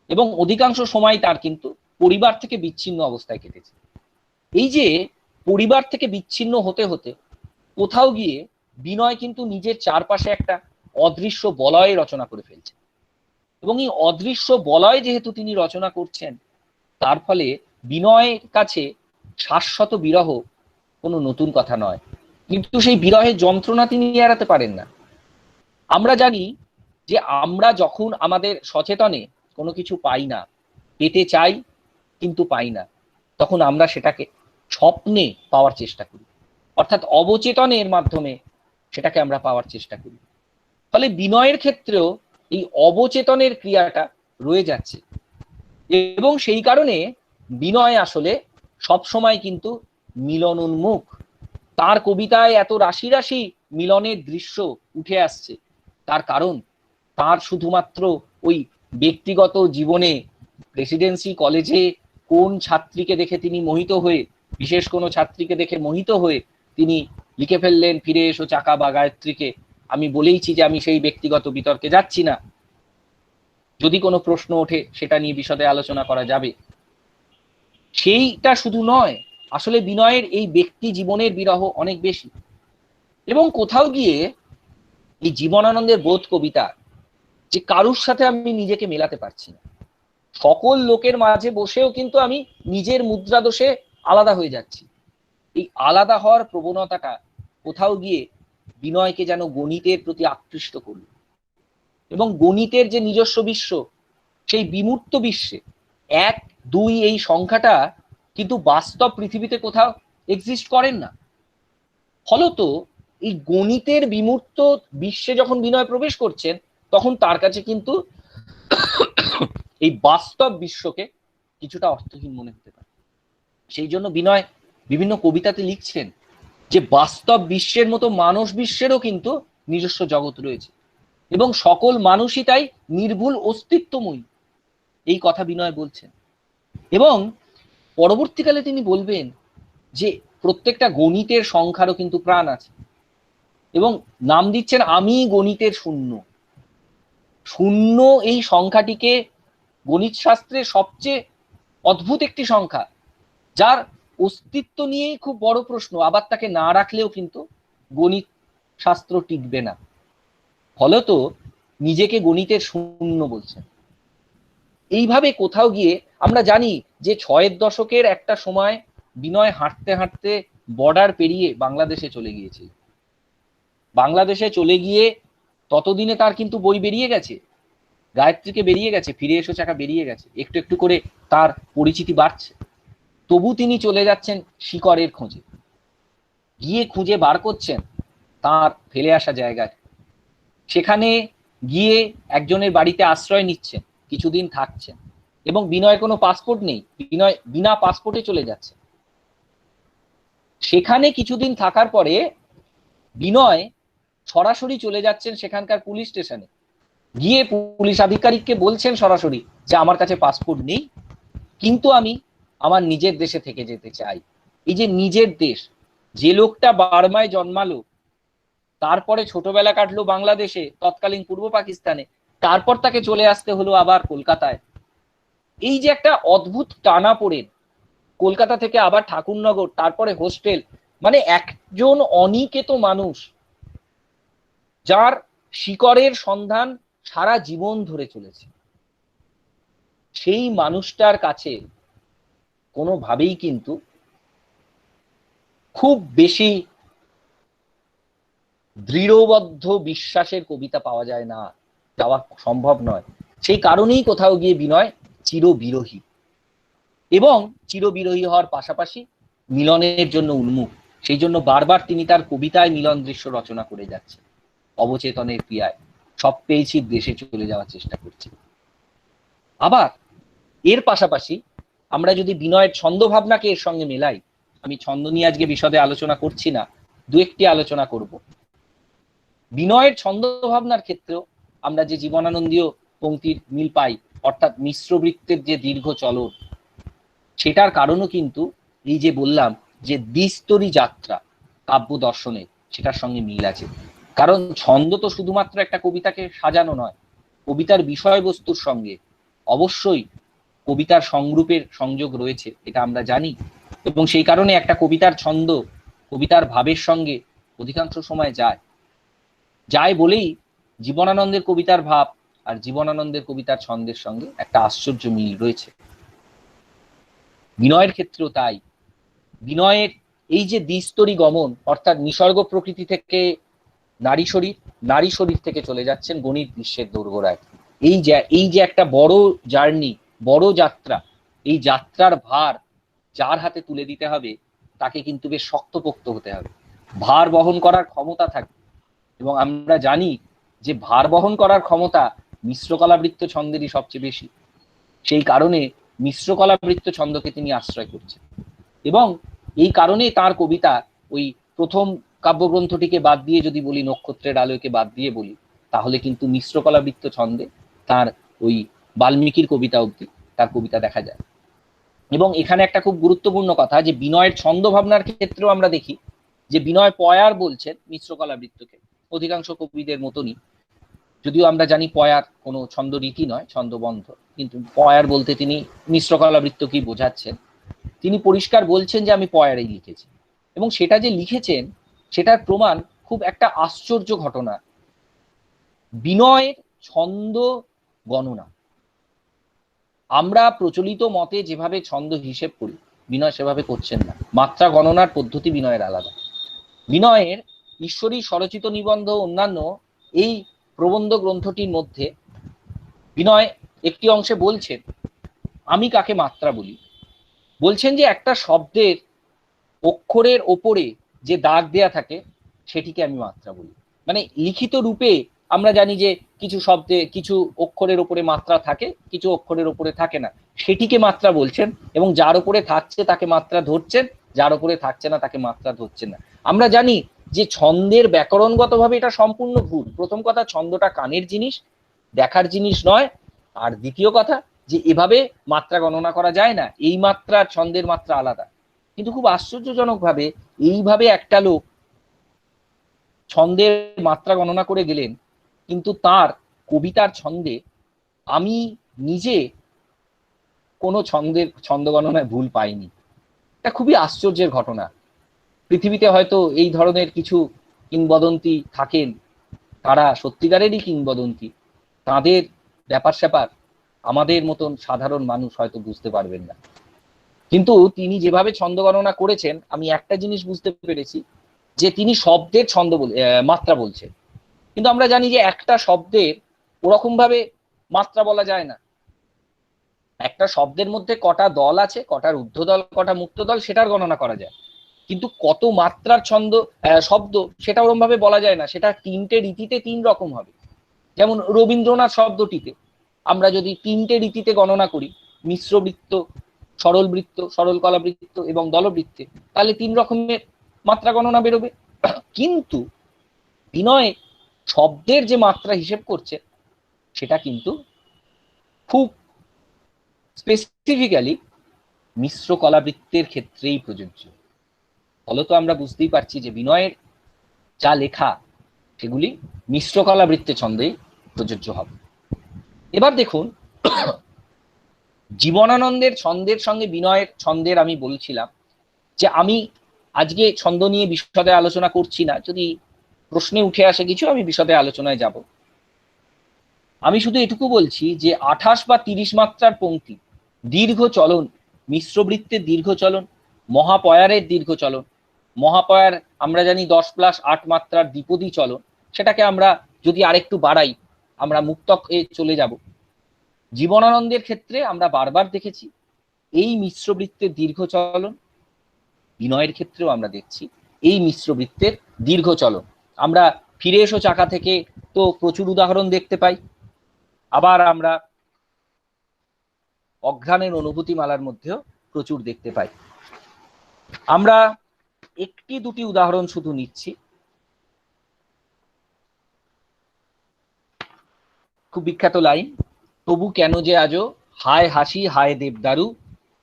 এবং অধিকাংশ সময় তার কিন্তু পরিবার থেকে বিচ্ছিন্ন অবস্থায় কেটেছে। এই যে পরিবার থেকে বিচ্ছিন্ন হতে হতে কোথাও গিয়ে বিনয় কিন্তু নিজের চারপাশে একটা অদৃশ্য বলয় রচনা করে ফেলছে। এবং এই অদৃশ্য বলয় যেহেতু তিনি রচনা করছেন, তার ফলে বিনয়ের কাছে শাশ্বত বিরহ কোনো নতুন কথা নয়। কিন্তু সেই বিরহের যন্ত্রণা তিনি এড়াতে পারেন না। আমরা জানি যে আমরা যখন আমাদের সচেতনে কোনো কিছু পাই না, পেতে চাই কিন্তু পাই না, তখন আমরা সেটাকে স্বপ্নে পাওয়ার চেষ্টা করি, অর্থাৎ অবচেতনের মাধ্যমে সেটাকে আমরা পাওয়ার চেষ্টা করি। ফলে বিনয়ের ক্ষেত্রেও এই অবচেতনের ক্রিয়াটা রয়ে যাচ্ছে। এবং সেই কারণে বিনয় আসলে সবসময় কিন্তু মিলন উন্মুখ। তার কবিতায় এত রাশি রাশি মিলনের দৃশ্য উঠে আসছে, তার কারণ তার শুধুমাত্র ওই ব্যক্তিগত জীবনে প্রেসিডেন্সি কলেজে কোন ছাত্রীকে দেখে তিনি মোহিত হয়ে, বিশেষ কোনো ছাত্রীকে দেখে মোহিত হয়ে তিনি লিখে ফেললেন ফিরে এসো চাকা বা গায়ত্রীকে। আমি বলেইছি যে আমি সেই ব্যক্তিগত বিতর্কে যাচ্ছি না, যদি কোনো প্রশ্ন ওঠে সেটা নিয়ে বিশদে আলোচনা করা যাবে। সেইটা শুধু নয়, আসলে বিনয়ের এই ব্যক্তি জীবনের বিরহ অনেক বেশি। এবং কোথাও গিয়ে এই জীবনানন্দের বোধ কবিতা, যে কারুর সাথে আমি নিজেকে মেলাতে পারছি না, সকল লোকের মাঝে বসেও কিন্তু আমি নিজের মুদ্রা দোষে আলাদা হয়ে যাচ্ছি, এই আলাদা হওয়ার প্রবণতাটা কোথাও গিয়ে বিনয়কে যেন গণিতের প্রতি আকৃষ্ট করল। এবং গণিতের যে নিজস্ব বিশ্ব, সেই বিমূর্ত বিশ্বে 1, 2 এই সংখ্যাটা কিন্তু বাস্তব পৃথিবীতে কোথাও এক্সিস্ট করেন না। ফলত এই গণিতের বিমূর্ত বিশ্বে যখন বিনয় প্রবেশ করছেন, তখন তার কাছে কিন্তু এই বাস্তব বিশ্বকে কিছুটা অর্থহীন মনে হতে পারে। সেই জন্য বিনয় বিভিন্ন কবিতাতে লিখছেন যে বাস্তব বিশ্বের মতো মানস বিশ্বেরও কিন্তু নিজস্ব জগৎ রয়েছে, এবং সকল মানুষই তাই নির্ভুল অস্তিত্বময়ী, এই কথা বিনয় বলছেন। এবং পরবর্তীকালে তিনি বলবেন যে প্রত্যেকটা গণিতের সংখ্যারও কিন্তু প্রাণ আছে, এবং নাম দিচ্ছেন আমি গণিতের শূন্য। শূন্য এই সংখ্যাটিকে গণিত শাস্ত্রের সবচেয়ে অদ্ভুত একটি সংখ্যা, যার অস্তিত্ব নিয়েই খুব বড় প্রশ্ন। আবার তাকে না রাখলেও কিন্তু গণিত শাস্ত্র টিকবে না। ফলত নিজেকে গণিতের শূন্য বলছেন। এইভাবে কোথাও গিয়ে আমরা জানি যে 6-এর দশকের একটা সময় বিনয় হাঁটতে হাঁটতে বর্ডার পেরিয়ে বাংলাদেশে চলে গিয়েছে। বাংলাদেশে চলে গিয়ে ততদিনে তার কিন্তু বই বেরিয়ে গেছে, গায়ত্রীকে বেরিয়ে গেছে, ফিরে এসো চাকা বেরিয়ে গেছে, একটু একটু করে তার পরিচিতি বাড়ছে। তবু তিনি চলে যাচ্ছেন শিকড়ের খোঁজে, গিয়ে খুঁজে বার করছেন তার ফেলে আসা জায়গায়। সেখানে গিয়ে একজনের বাড়িতে আশ্রয় নিচ্ছেন, কিছুদিন থাকছেন, এবং বিনয়ের কোনো পাসপোর্ট নেই, বিনয় বিনা পাসপোর্টে চলে যাচ্ছে। সেখানে কিছুদিন থাকার পরে বিনয় সরাসরি চলে যাচ্ছেন সেখানকার পুলিশ স্টেশনে, গিয়ে পুলিশ আধিকারিককে বলছেন সরাসরি যে আমার কাছে পাসপোর্ট নেই, কিন্তু আমি আমার নিজের দেশে থেকে যেতে চাই। এই যে নিজের দেশ, যে লোকটা বার্মায় জন্মালো, তারপরে ছোটবেলা কাটলো বাংলাদেশে, তৎকালীন পূর্ব পাকিস্তানে, তারপর তাকে চলে আসতে হলো আবার কলকাতায়। এই যে একটা অদ্ভুত টানাপোড়েন, কলকাতা থেকে আবার ঠাকুরনগর, তারপরে হোস্টেল, মানে একজন অনিকেত মানুষ যার শিকড়ের সন্ধান সারা জীবন ধরে চলেছে, সেই মানুষটার কাছে কোনোভাবেই কিন্তু খুব বেশি দৃঢ়বদ্ধ বিশ্বাসের কবিতা পাওয়া যায় না, যাওয়া সম্ভব নয়। সেই কারণেই কোথাও গিয়ে বিনয় চিরবিরহী, এবং চিরবিরহী হওয়ার পাশাপাশি মিলনের জন্য উন্মুখ। সেই জন্য বারবার তিনি তার কবিতায় মিলন দৃশ্য রচনা করে যাচ্ছে। অবচেতনের ক্রিয়ায় সব পেয়েছি, দেশে চলে যাওয়ার চেষ্টা করছে। আবার এর পাশাপাশি আমরা যদি বিনয়ের ছন্দ ভাবনাকে এর সঙ্গে মেলাই, আমি ছন্দ নিয়ে আজকে বিশদে আলোচনা করছি না, দু একটি আলোচনা করব। বিনয়ের ছন্দ ভাবনার ক্ষেত্রেও আমরা যে জীবনানন্দীয় পংক্তির মিল পাই, অর্থাৎ মিশ্র বৃত্তের যে দীর্ঘ চলন, সেটার কারণও কিন্তু এই যে বললাম যে দ্বিস্তরী যাত্রা কাব্য দর্শনের, সেটার সঙ্গে মিল আছে। কারণ ছন্দ তো শুধুমাত্র একটা কবিতাকে সাজানো নয়, কবিতার বিষয়বস্তুর সঙ্গে অবশ্যই কবিতার সংরূপের সংযোগ রয়েছে, এটা আমরা জানি। এবং সেই কারণে একটা কবিতার ছন্দ কবিতার ভাবের সঙ্গে অধিকাংশ সময় যায় বলেই জীবনানন্দের কবিতার ভাব আর জীবনানন্দের কবিতার ছন্দের সঙ্গে একটা আশ্চর্য মিল রয়েছে। বিনয়ের ক্ষেত্রেও তাই। বিনয়ের এই যে দ্বিস্তরী গমন, অর্থাৎ নিসর্গ প্রকৃতি থেকে নারী শরীর, নারী শরীর থেকে চলে যাচ্ছেন গণিত বিশ্বের দোরগোড়ায়, এই যে একটা বড় জার্নি, বড় যাত্রা, এই যাত্রার ভার যার হাতে তুলে দিতে হবে তাকে কিন্তু বেশ শক্তপোক্ত হতে হবে, ভার বহন করার ক্ষমতা থাকে। এবং আমরা জানি যে ভার বহন করার ক্ষমতা মিশ্রকলাবৃত্ত ছন্দেরই সবচেয়ে বেশি। সেই কারণে মিশ্রকলাবৃত্ত ছন্দকে তিনি আশ্রয় করছেন। এবং এই কারণে তার কবিতা, ওই প্রথম কাব্যগ্রন্থটিকে বাদ দিয়ে যদি বলি, নক্ষত্রের আলোকে বাদ দিয়ে বলি, তাহলে কিন্তু মিশ্রকলাবৃত্ত ছন্দে তার ওই বাল্মীকির কবিতা অবধি তার কবিতা দেখা যায়। এবং এখানে একটা খুব গুরুত্বপূর্ণ কথা, যে বিনয়ের ছন্দ ভাবনার ক্ষেত্রেও আমরা দেখি যে বিনয় পয়ার বলছেন মিশ্রকলাবৃত্তকে, অধিকাংশ কবিদের মতনই। যদিও আমরা জানি পয়ার কোনো ছন্দ রীতি নয়, ছন্দবন্ধ, কিন্তু পয়ার বলতে তিনি মিশ্রকলাবৃত্তকেই বোঝাচ্ছেন। তিনি পরিষ্কার বলছেন যে আমি পয়ারেই লিখেছি, এবং সেটা যে লিখেছেন সেটার প্রমাণ খুব একটা আশ্চর্য ঘটনা। বিনয়ের ছন্দ গণনা, আমরা প্রচলিত মতে যেভাবে ছন্দ হিসেব করি, বিনয় সেভাবে করছেন না। মাত্রা গণনার পদ্ধতি বিনয়ের আলাদা। বিনয়ের ঈশ্বরী স্বরচিত নিবন্ধ অন্যান্য এই প্রবন্ধ গ্রন্থটির মধ্যে বিনয় একটি অংশে বলছেন আমি কাকে মাত্রা বলি। বলছেন যে একটা শব্দের অক্ষরের ওপরে যে দাগ দেয়া থাকে সেটিকে আমি মাত্রা বলি। মানে লিখিত রূপে আমরা জানি যে কিছু শব্দে কিছু অক্ষরের ওপরে মাত্রা থাকে, কিছু অক্ষরের ওপরে থাকে না, সেটিকে মাত্রা বলছেন। এবং যার উপরে থাকছে তাকে মাত্রা ধরছেন, যার উপরে থাকছে না তাকে মাত্রা ধরছেন না। আমরা জানি যে ছন্দের ব্যাকরণগতভাবে এটা সম্পূর্ণ ভুল। প্রথম কথা, ছন্দটা কানের জিনিস, দেখার জিনিস নয়। আর দ্বিতীয় কথা, যে এভাবে মাত্রা গণনা করা যায় না, এই মাত্রা আর ছন্দের মাত্রা আলাদা। কিন্তু খুব আশ্চর্যজনক ভাবে এইভাবে একটা লোক ছন্দের মাত্রা গণনা করে গেলেন, কিন্তু তার কবিতার ছন্দে আমি নিজে কোনো ছন্দ গণনায় ভুল পাইনি। এটা খুবই আশ্চর্যের ঘটনা। পৃথিবীতে হয়তো এই ধরনের কিছু কিংবদন্তি থাকেন, তারা সত্যিকারেরই কিংবদন্তি, তাদের ব্যাপার স্যাপার আমাদের মতন সাধারণ মানুষ হয়তো বুঝতে পারবেন না। কিন্তু তিনি যেভাবে ছন্দ গণনা করেছেন, আমি একটা জিনিস বুঝতে পেরেছি, যে তিনি শব্দের ছন্দ মাত্রা বলছেন। কিন্তু আমরা জানি যে একটা শব্দের ওরকম ভাবে মাত্রা বলা যায় না। একটা শব্দের মধ্যে কটা দল আছে, কটার ঊর্ধ্বদল কটা মুক্তদল, সেটার গণনা করা যায়। কিন্তু কত মাত্রার শব্দ সেটা ওরকম ভাবে বলা যায় না। সেটা তিনটে রীতিতে তিন রকম হবে। যেমন রবীন্দ্রনাথ শব্দটিতে আমরা যদি তিনটে রীতিতে গণনা করি, মিশ্র বৃত্ত, সরল বৃত্ত, সরল কলাবৃত্ত এবং দলবৃত্তে, তাহলে তিন রকমের মাত্রা গণনা বেরোবে। কিন্তু বিনয় শব্দের যে মাত্রা হিসেব করছে সেটা কিন্তু খুব স্পেসিফিক্যালি মিশ্র কলাবৃত্তের ক্ষেত্রেই প্রযোজ্য। ফলত আমরা বুঝতেই পারছি যে বিনয়ের যা লেখা সেগুলি মিশ্র কলাবৃত্তে ছন্দেই প্রযোজ্য হবে। এবার দেখুন, জীবনানন্দের ছন্দের সঙ্গে বিনয়ের ছন্দের আমি বলছিলাম যে আমি আজকে ছন্দ নিয়ে বিশদে আলোচনা করছি না, যদি প্রশ্নে উঠে আসে কিছু আমি বিশদে আলোচনায় যাব। আমি শুধু এটুকু বলছি যে 28 বা 30 মাত্রার পংক্তি, দীর্ঘ চলন, মিশ্রবৃত্তের দীর্ঘ চলন, মহাপয়ারের দীর্ঘ চলন, মহাপয়ার আমরা জানি 10+8 মাত্রার দ্বিপদী চলন, সেটাকে আমরা যদি আরেকটু বাড়াই আমরা মুক্তকে চলে যাব। জীবনানন্দের ক্ষেত্রে আমরা বারবার দেখেছি এই মিশ্রবৃত্তের দীর্ঘ চলন, বিনয়ের ক্ষেত্রেও আমরা দেখছি এই মিশ্রবৃত্তের দীর্ঘ চলন। আমরা ফিরে এসো চাকা থেকে তো প্রচুর উদাহরণ দেখতে পাই, আবার আমরা অঘ্রাণের অনুভূতি মালার মধ্যেও প্রচুর দেখতে পাই। আমরা একটি দুটি উদাহরণ শুধু নিচ্ছি। খুব বিখ্যাত লাইন, তবু কেন যে আজও হায় হাসি হায় দেবদারু,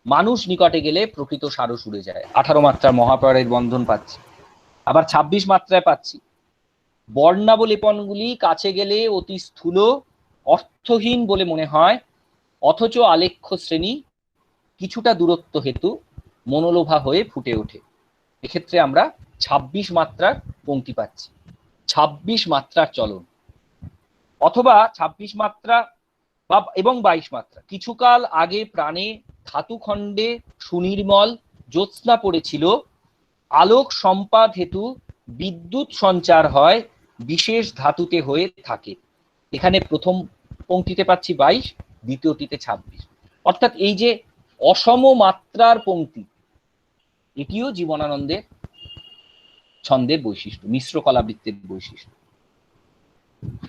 মানুষ নিকটে গেলে প্রকৃত সারস উড়ে যায়। 18 মাত্রার মহাপয়ারের বন্ধন পাচ্ছি, আবার 26 মাত্রায় পাচ্ছি বর্ণাবলেপনগুলি কাছে গেলে অতি স্থূল অর্থহীন বলে মনে হয়, অথচ আলেখ্য শ্রেণী কিছুটা দূরত্ব হেতু মনোলোভা হয়ে ফুটে ওঠে। এক্ষেত্রে আমরা 26 মাত্রার পংক্তি পাচ্ছি, 26 মাত্রার চলন, অথবা 26 মাত্রা বা এবং 22 মাত্রা। কিছুকাল আগে প্রাণে ধাতুখণ্ডে সুনির্মল জ্যোৎস্না পড়েছিল, আলোক সম্পাদ হেতু বিদ্যুৎ সঞ্চার হয়, বিশেষ ধাতুতে হয়ে থাকে। এখানে প্রথম পংক্তিতে পাচ্ছি 22, দ্বিতীয়টিতে 26। অর্থাৎ এই যে অসম মাত্রার পংক্তি, এটিও জীবনানন্দের ছন্দের বৈশিষ্ট্য, মিশ্র কলাবৃত্তের বৈশিষ্ট্য।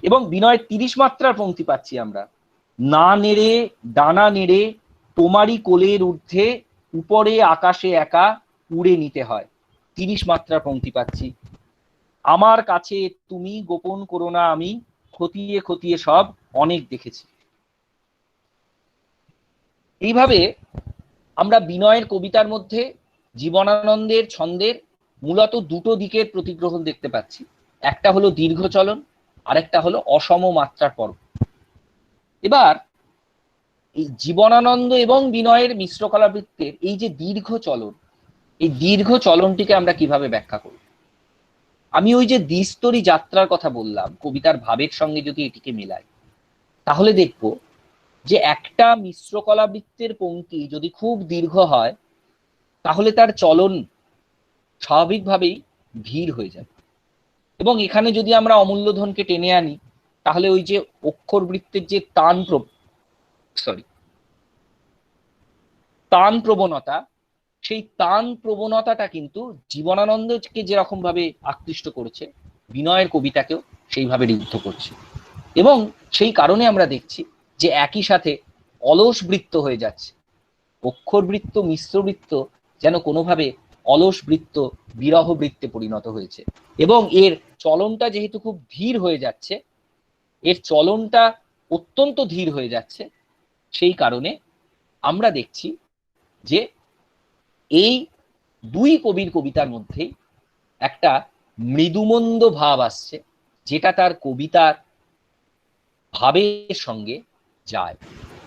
এবং বিনয়ের 30 মাত্রার পংক্তি পাচ্ছি আমরা, না নেড়ে ডানা নেড়ে তোমারই কোলের ঊর্ধ্বে উপরে আকাশে একা উড়ে নিতে হয়। 30 মাত্রার পংক্তি পাচ্ছি, আমার কাছে তুমি গোপন করো না আমি, খতিয়ে খতিয়ে সব অনেক দেখেছি। এইভাবে আমরা বিনয়ের কবিতার মধ্যে জীবনানন্দের ছন্দের মূলত দুটো দিকের প্রতিগ্রহণ দেখতে পাচ্ছি। একটা হলো দীর্ঘ চলন, আরেকটা হলো অসম মাত্রার পর্ব। এবার এই জীবনানন্দ এবং বিনয়ের মিশ্র কলাবৃত্তের এই যে দীর্ঘ চলন, এই দীর্ঘ চলনটিকে আমরা কিভাবে ব্যাখ্যা করব? আমি ওই যে দ্বিস্তরী যাত্রার কথা বললাম, কবিতার ভাবের সঙ্গে যদি এটিকে মেলাই, তাহলে দেখব যে একটা মিশ্র কলাবৃত্তের পংক্তি যদি খুব দীর্ঘ হয় তাহলে তার চলন স্বাভাবিকভাবেই ধীর হয়ে যাবে। এবং এখানে যদি আমরা অমূল্যধনকে টেনে আনি তাহলে ওই যে অক্ষর বৃত্তের যে তান প্রবণতা, সেই তান প্রবণতাটা কিন্তু জীবনানন্দকে যেরকম ভাবে আকৃষ্ট করেছে, বিনয়ের কবিতাকেও সেইভাবে ঋদ্ধ করছে। এবং সেই কারণে আমরা দেখছি যে একই সাথে অলস বৃত্ত হয়ে যাচ্ছে, অক্ষর বৃত্ত মিশ্র বৃত্ত যেন কোনোভাবে অলস বৃত্ত বিরহ বৃত্তে পরিণত হয়েছে। এবং এর চলনটা যেহেতু খুব ধীর হয়ে যাচ্ছে, এর চলনটা অত্যন্ত ধীর হয়ে যাচ্ছে, সেই কারণে আমরা দেখছি যে এই দুই কবির কবিতার মধ্যে একটা মৃদুমন্দ ভাব আসছে, যেটা তার কবিতার ভাবের সঙ্গে যায়।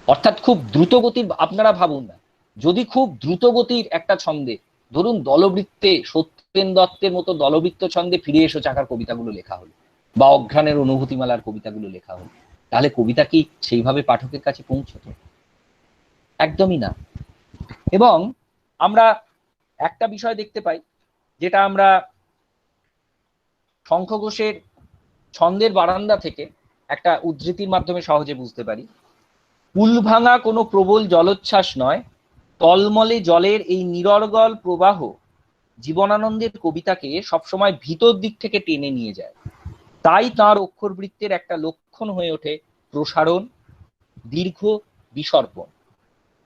অর্থাৎ খুব দ্রুত গতির, আপনারা ভাবুন না, যদি খুব দ্রুত গতির একটা ছন্দে, ধরুন দলবৃত্তে সত্যেন দত্তের মতো দলবৃত্ত ছন্দে ফিরে এসো চাকার কবিতাগুলো লেখা হলো, বা অঘ্রাণের অনুভূতিমালার কবিতাগুলো লেখা হলো, তাহলে কবিতা কি সেইভাবে পাঠকের কাছে পৌঁছতো? একদমই না। এবং আমরা একটা বিষয় দেখতে পাই, যেটা আমরা শঙ্খ ঘোষের ছন্দের বারান্দা থেকে একটা উদ্ধৃতির মাধ্যমে সহজে বুঝতে পারি। কুল ভাঙা কোনো প্রবল জলোচ্ছ্বাস নয়, টলমলে জলের এই নিরর্গল প্রবাহ জীবনানন্দের কবিতাকে সবসময় ভিতর দিক থেকে টেনে নিয়ে যায়। তাই তাঁর অক্ষরবৃত্তের একটা লক্ষণ হয়ে ওঠে প্রসারণ, দীর্ঘ বিসর্পণ।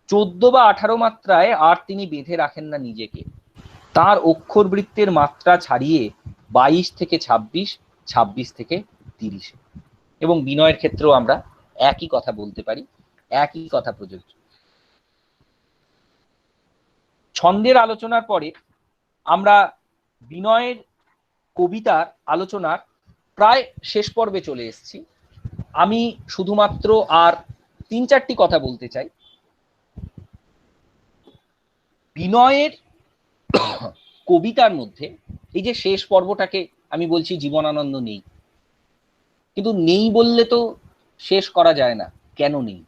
14 বা 18 মাত্রায় আর তিনি বেঁধে রাখেন না নিজেকে, তার অক্ষরবৃত্তের মাত্রা ছাড়িয়ে 22 থেকে 26, 26 থেকে 30। এবং বিনয়ের ক্ষেত্রেও আমরা একই কথা বলতে পারি, একই কথা প্রযোজ্য। ছন্দের আলোচনার পরে আমরা বিনয়ের কবিতার আলোচনার প্রায় শেষ পর্বে চলে এসেছি। আমি শুধুমাত্র আর 3-4টি কথা বলতে চাই। বিনয়ের কবিতার মধ্যে এই যে শেষ পর্বটাকে আমি বলছি জীবনানন্দ নেই, কিন্তু নেই বললে তো শেষ করা যায় না। কেন নেই?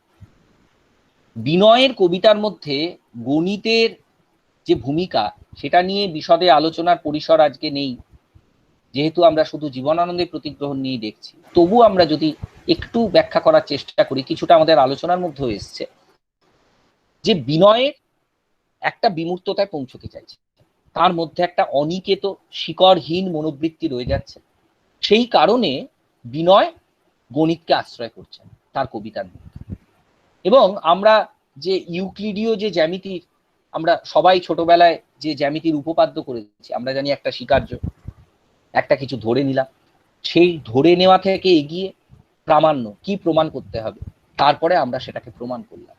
বিনয়ের কবিতার মধ্যে গণিতের যে ভূমিকা সেটা নিয়ে বিশদে আলোচনার পরিসর আজকে নেই, যেহেতু আমরা শুধু জীবনানন্দের প্রতিগ্রহণ নিয়ে দেখছি। তবু আমরা যদি একটু ব্যাখ্যা করার চেষ্টা করি, কিছুটা আমাদের আলোচনার মধ্যে এসছে যে বিনয়ের একটা বিমূর্ততায় পৌঁছতে চাইছে, তার মধ্যে একটা অনিকেত শিকড়হীন মনোবৃত্তি রয়ে যাচ্ছে। সেই কারণে বিনয় গণিতকে আশ্রয় করছেন তার কবিতার মধ্যে। এবং আমরা যে ইউক্লিডীয় যে জ্যামিতির, আমরা সবাই ছোটবেলায় যে জ্যামিতির উপপাদ্য করেছি, আমরা জানি একটা স্বীকার্য, একটা কিছু ধরে নিলাম, সেই ধরে নেওয়া থেকে এগিয়ে প্রামাণ্য কি প্রমাণ করতে হবে, তারপরে আমরা সেটাকে প্রমাণ করলাম।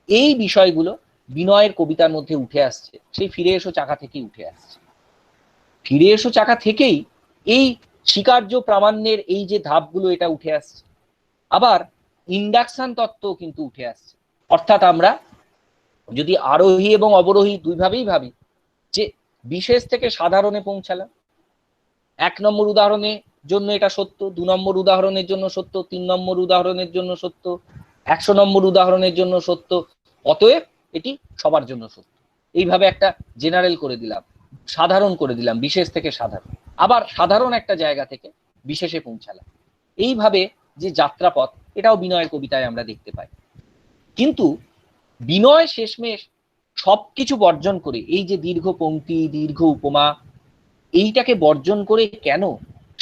এই বিষয়গুলো বিনয়ের কবিতার মধ্যে উঠে আসছে, সেই ফিরে এসো চাকা থেকেই উঠে আসছে। ফিরে এসো চাকা থেকেই এই স্বীকার্য প্রামাণ্যের এই যে ধাপগুলো, এটা উঠে আসছে। আবার ইন্ডাকশন তত্ত্ব কিন্তু উঠে আসছে। অর্থাৎ আমরা যদি আরোহী এবং অবরোহী দুইভাবেই ভাবি, যে বিশেষ থেকে সাধারণে পৌঁছালাম, 1 নম্বর উদাহরণের জন্য এটা সত্য, 2 নম্বর উদাহরণের জন্য সত্য, 3 নম্বর উদাহরণের জন্য সত্য, 100 নম্বর উদাহরণের জন্য সত্য, অতএব এটি সবার জন্য সত্য। এইভাবে একটা জেনারেল করে দিলাম, সাধারণ করে দিলাম, বিশেষ থেকে সাধারণ, আবার সাধারণ একটা জায়গা থেকে বিশেষে পৌঁছালাম। এইভাবে যে যাত্রাপথ, এটাও বিনয়ের কবিতায় আমরা দেখতে পাই। কিন্তু বিনয় শেষমেশ সবকিছু বর্জন করে, এই যে দীর্ঘ পংক্তি, দীর্ঘ উপমা, এইটাকে বর্জন করে কেন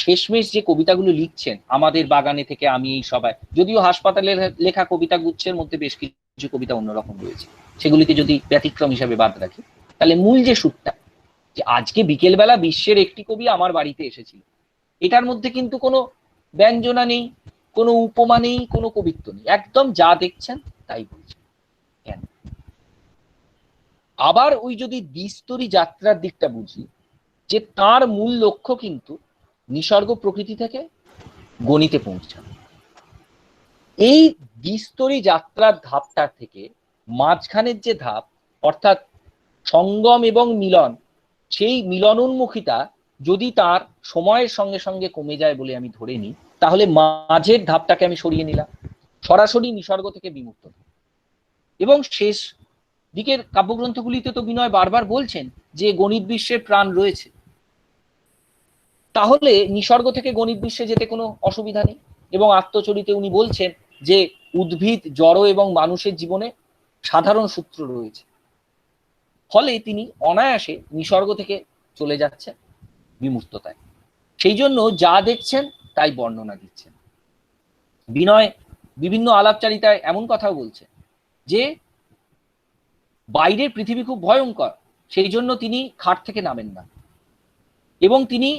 শেষমেশ যে কবিতাগুলো লিখছেন, আমাদের বাগানে থেকে আমি এই সবাই, যদিও হাসপাতালে লেখা কবিতা গুচ্ছের মধ্যে বেশ কিছু কবিতা অন্যরকম রয়েছে, সেগুলিকে যদি ব্যতিক্রম হিসাবে বাদ রাখি, তাহলে মূল যে সুরটা, যে আজকে বিকেলবেলা বিশ্বের একটি কবি আমার বাড়িতে এসেছিল, এটার মধ্যে কিন্তু কোনো ব্যঞ্জনা নেই, কোনো উপমা নেই, কোনো কবিত্ব নেই, একদম যা দেখছেন তাই বলছেন। কেন? আবার ওই যদি দ্বিস্তরী যাত্রার দিকটা বুঝি, যে তার মূল লক্ষ্য কিন্তু নিসর্গ প্রকৃতি থেকে গণিতে পৌঁছানো। এই দ্বিস্তরী যাত্রার ধাপটার থেকে মাঝখানের যে ধাপ, অর্থাৎ সঙ্গম এবং মিলন, সেই মিলনোন্মুখিতা যদি তার সময়ের সঙ্গে সঙ্গে কমে যায় বলে আমি ধরে নিই, তাহলে মাঝের ধাপটাকে আমি সরিয়ে নিলাম, সরাসরি নিসর্গ থেকে বিমুক্ত। এবং শেষ দিকের কাব্যগ্রন্থগুলিতে তো বিনয় বারবার বলছেন যে গণিত বিশ্বের প্রাণ রয়েছে, তাহলে নিসর্গ থেকে গণিত বিশ্বে যেতে কোনো অসুবিধা নেই। এবং আত্মচরিতে উনি বলছেন যে উদ্ভিদ, জড় এবং মানুষের জীবনে সাধারণ সূত্র রয়েছে, ফলে তিনি অনায়াসে নিসর্গ থেকে চলে যাচ্ছেন বিমূর্ততায়। সেই জন্য যা দেখছেন তাই বর্ণনা দিচ্ছেন। বিনয় বিভিন্ন আলাপচারিতায় এমন কথাও বলছে যে বাইরের পৃথিবী খুব ভয়ঙ্কর, সেই জন্য তিনি খাট থেকে নামেন না, এবং তিনি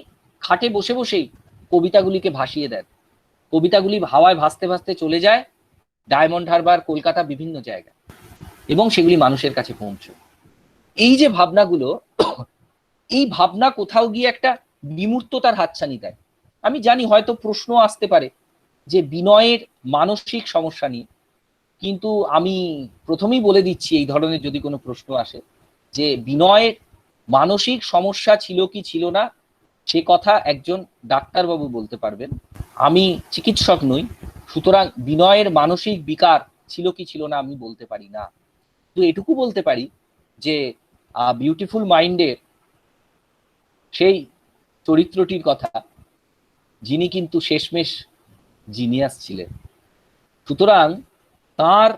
খাটে বসে বসেই কবিতাগুলিকে ভাসিয়ে দেন। কবিতাগুলি হাওয়ায় ভাসতে ভাসতে চলে যায় ডায়মন্ড হারবার, কলকাতা, বিভিন্ন জায়গায়, এবং সেগুলি মানুষের কাছে পৌঁছয়। এই যে ভাবনাগুলো, এই ভাবনা কোথাও গিয়ে একটা বিমূর্ততার হাতছানি দেয়। আমি জানি হয়তো প্রশ্ন আসতে পারে যে বিনয়ের মানসিক সমস্যা নিয়ে, কিন্তু আমি প্রথমেই বলে দিচ্ছি, এই ধরনের যদি কোনো প্রশ্ন আসে, যে বিনয়ের মানসিক সমস্যা ছিল কি ছিল না, সে কথা একজন ডাক্তারবাবু বলতে পারবেন। আমি চিকিৎসক নই, সুতরাং বিনয়ের মানসিক বিকার ছিল কি ছিল না আমি বলতে পারি না। তো এটুকু বলতে পারি যে বিউটিফুল মাইন্ডের সেই চরিত্রটির কথা, যিনি কিন্তু শেষমেশ জিনিয়াস ছিলেন। সুতরাং তার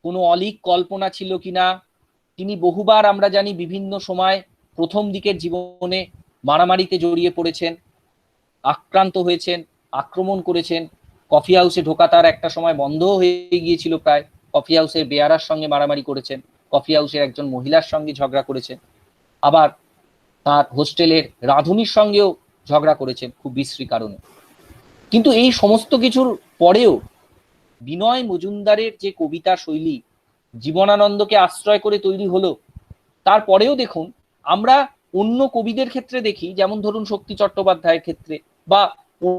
কোনো অলীক কল্পনা ছিল কিনা, তিনি বহুবার আমরা জানি বিভিন্ন সময় প্রথম দিকের জীবনে মারামারিতে জড়িয়ে পড়েছেন, আক্রান্ত হয়েছেন, আক্রমণ করেছেন। কফি হাউসে ঢোকা তার একটা সময় বন্ধ হয়ে গিয়েছিল প্রায়, কফি হাউসের বেয়ারার সঙ্গে মারামারি করেছেন, কফি হাউসের একজন মহিলার সঙ্গে ঝগড়া করেছেন, আবার তার হোস্টেলের রাঁধুনির সঙ্গেও ঝগড়া করেছেন খুব বিশ্রী কারণে। কিন্তু এই সমস্ত কিছুর পরেও বিনয় মজুমদারের যে কবিতা শৈলী জীবনানন্দকে আশ্রয় করে তৈরি হলো, তারপরেও দেখুন আমরা অন্য কবিদের ক্ষেত্রে দেখি, যেমন ধরুন শক্তি চট্টোপাধ্যায়ের ক্ষেত্রে বা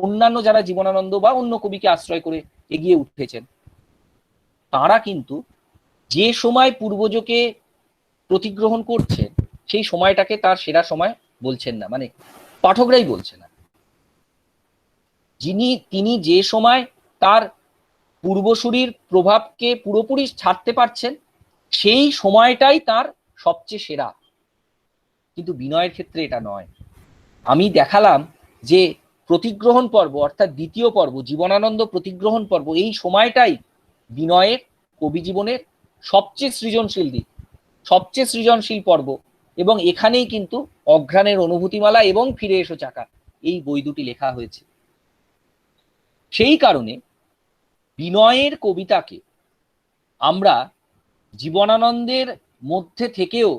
অন্যান্য যারা জীবনানন্দ বা অন্য কবিকে আশ্রয় করে এগিয়ে উঠেছেন, তারা কিন্তু যে সময় পূর্বজকে প্রতিগ্রহণ করছেন সেই সময়টাকে তার সেরা সময় বলছেন না, মানে পাঠকরাই বলছে না। তিনি যে সময় তার পূর্বসূরির প্রভাবকে পুরোপুরি ছাড়তে পারছেন সেই সময়টাই তার সবচেয়ে সেরা। কিন্তু বিনয়ের ক্ষেত্রে এটা নয়। আমি দেখালাম যে প্রতিগ্রহণ পর্ব অর্থাৎ দ্বিতীয় পর্ব, জীবনানন্দ প্রতিগ্রহণ পর্ব, এই সময়টাই বিনয়ের কবি জীবনের সবচেয়ে সৃজনশীল দিক, সবচেয়ে সৃজনশীল পর্ব। এবং এখানেই কিন্তু অঘ্রাণের অনুভূতিমালা এবং ফিরে এসো চাকা, এই বই দুটি লেখা হয়েছে। সেই কারণে বিনয়ের কবিতাকে আমরা জীবনানন্দের মধ্যে থেকেও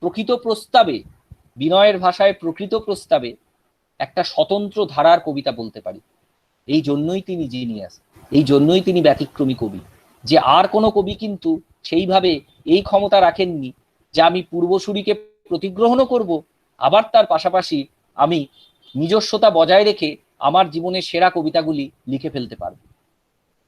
প্রকৃত প্রস্তাবে, বিনয়ের ভাষায় প্রকৃত প্রস্তাবে একটা স্বতন্ত্র ধারার কবিতা বলতে পারি। এই জন্যই তিনি জিনিয়াস, এই জন্যই তিনি ব্যতিক্রমী কবি, যে আর কোনো কবি কিন্তু সেইভাবে এই ক্ষমতা রাখেননি যে আমি পূর্বসূরিকে প্রতিগ্রহণও করব, আবার তার পাশাপাশি আমি নিজস্বতা বজায় রেখে আমার জীবনের সেরা কবিতাগুলি লিখে ফেলতে পারব।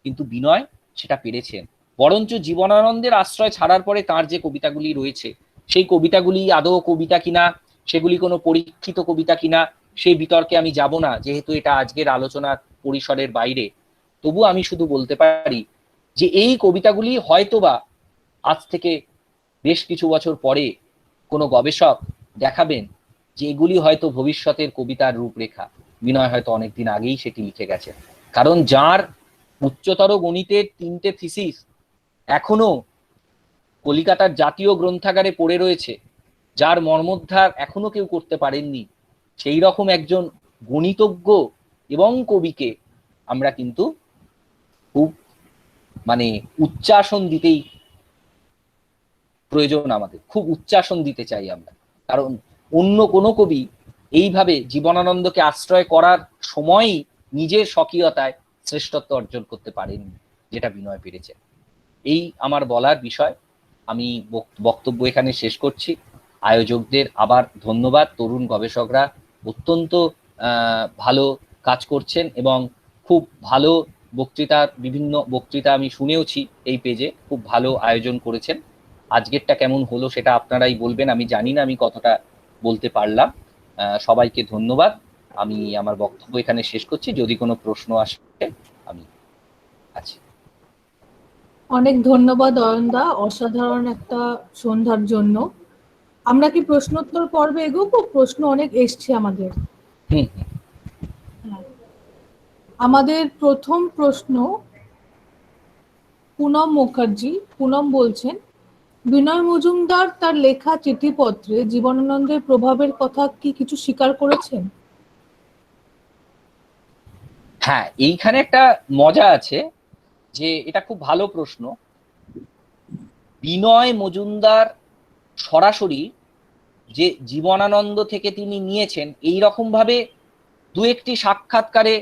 কিন্তু বিনয় সেটা পেরেছেন। বরঞ্চ জীবনানন্দের আশ্রয় ছাড়ার পরে তার যে কবিতাগুলি রয়েছে, সেই কবিতাগুলি আদৌ কবিতা কিনা, সেগুলি কোনো পরীক্ষিত কবিতা কিনা, সেই বিতর্কে আমি যাব না, যেহেতু এটা আজকের আলোচনার পরিসরের বাইরে। তবু আমি শুধু বলতে পারি যে এই কবিতাগুলি হয়তোবা আজ থেকে বেশ কিছু বছর পরে কোনো গবেষক দেখাবেন যে এগুলি হয়তো ভবিষ্যতের কবিতার রূপরেখা। বিনয় হয়তো অনেকদিন আগেই সেটি লিখে গেছে। কারণ যার উচ্চতর গণিতের 3টে থিসিস এখনো কলিকাতার জাতীয় গ্রন্থাগারে পড়ে রয়েছে, যার মর্মোদ্ধার এখনো কেউ করতে পারেননি, সেই রকম একজন গণিতজ্ঞ এবং কবিকে আমরা কিন্তু খুব উচ্চাসন দিতেই প্রয়োজন, আমাদের খুব উচ্চাসন দিতে চাই আমরা। কারণ অন্য কোনো কবি এইভাবে জীবনানন্দকে আশ্রয় করার সময়ই নিজের স্বকীয়তায় শ্রেষ্ঠত্ব অর্জন করতে পারেননি, যেটা বিনয় পেরেছে। এই আমার বলার বিষয়। আমি বক্তব্য এখানে শেষ করছি। আয়োজকদের আবার ধন্যবাদ। তরুণ গবেষকরা অত্যন্ত ভালো কাজ করছেন এবং খুব ভালো বিভিন্ন বক্তৃতা আমি শুনেওছি এই পেজে, খুব ভালো আয়োজন করেছেন। আজকেরটা কেমন হলো সেটা আপনারাই বলবেন, আমি জানি না আমি কতটা বলতে পারলাম। সবাইকে ধন্যবাদ। আমি আমার বক্তব্য এখানে শেষ করছি। যদি কোনো প্রশ্ন আসে আমি আছি। অনেক ধন্যবাদ অয়নদা, অসাধারণ একটা সন্ধ্যার জন্য। আমরা কি প্রশ্নোত্তর পর্বে এগোবো? প্রশ্ন অনেক এসছে আমাদের। আমাদের প্রথম প্রশ্ন পুনম মুখার্জি। পুনম বলছেন, বিনয় মজুমদার তার লেখা চিঠিপত্রে জীবনানন্দের প্রভাবের কথা কি কিছু স্বীকার করেছেন? হ্যাঁ, এইখানে একটা মজা আছে যে এটা খুব ভালো প্রশ্ন। বিনয় মজুমদার সরাসরি যে জীবনানন্দ থেকে তিনি নিয়েছেন এই রকম ভাবে দু একটি সাক্ষাৎকারে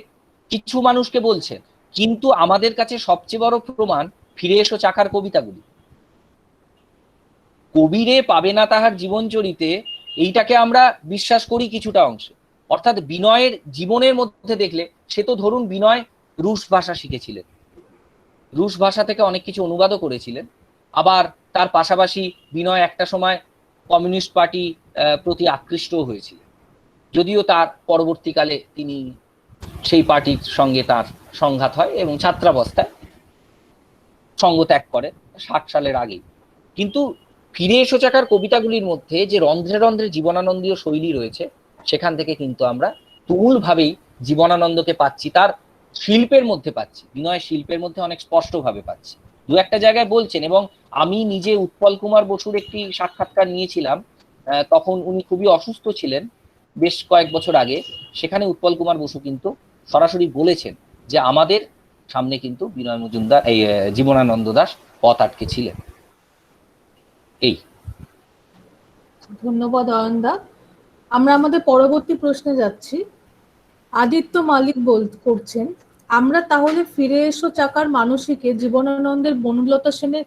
কিছু মানুষকে বলছেন, কিন্তু আমাদের কাছে সবচেয়ে বড় প্রমাণ ফিরে এসো চাকার কবিতাগুলি। কবিরে পাবে না তাহার জীবনচরিতে, এইটাকে আমরা বিশ্বাস করি কিছুটা অংশে। অর্থাৎ বিনয়ের জীবনের মধ্যে দেখলে, সে তো ধরুন বিনয় রুশ ভাষা শিখেছিলেন, রুশ ভাষা থেকে অনেক কিছু অনুবাদও করেছিলেন। আবার তার পাশাপাশি বিনয় একটা সময় কমিউনিস্ট পার্টি প্রতি আকৃষ্টও হয়েছিলেন, যদিও তার পরবর্তীকালে তিনি সেই পার্টির সঙ্গে তার সংঘাত হয় এবং ছাত্রাবস্থায় সঙ্গ ত্যাগ করে 60 সালের আগেই। কিন্তু ফিরে এসো চাকার কবিতাগুলির মধ্যে যে রন্ধ্রে রন্ধ্রে জীবনানন্দীয় শৈলী রয়েছে, সেখান থেকে কিন্তু আমরা তুমুলভাবেই জীবনানন্দকে পাচ্ছি, তার শিল্পের মধ্যে পাচ্ছি, বিনয় শিল্পের মধ্যে অনেক স্পষ্টভাবে পাচ্ছি। দু একটা জায়গায় বলছেন, এবং আমি নিজে উৎপল কুমার বসুর একটি সাক্ষাৎকার নিয়েছিলাম, তখন উনি খুবই অসুস্থ ছিলেন বেশ কয়েক বছর আগে। সেখানে উৎপল কুমার বসু কিন্তু সরাসরি বলেছেন যে আমাদের সামনে কিন্তু বিনয় মজুমদার, এই জীবনানন্দ দাশ পথ আটকে ছিলেন। এই ধন্যবাদ অয়নদা। আমরা আমাদের পরবর্তী প্রশ্নে যাচ্ছি। আদিত্য মালিক করছেন, আমরা তাহলে ফিরে এসো চাকার মানসীকে জীবনানন্দের বনলতা সেনের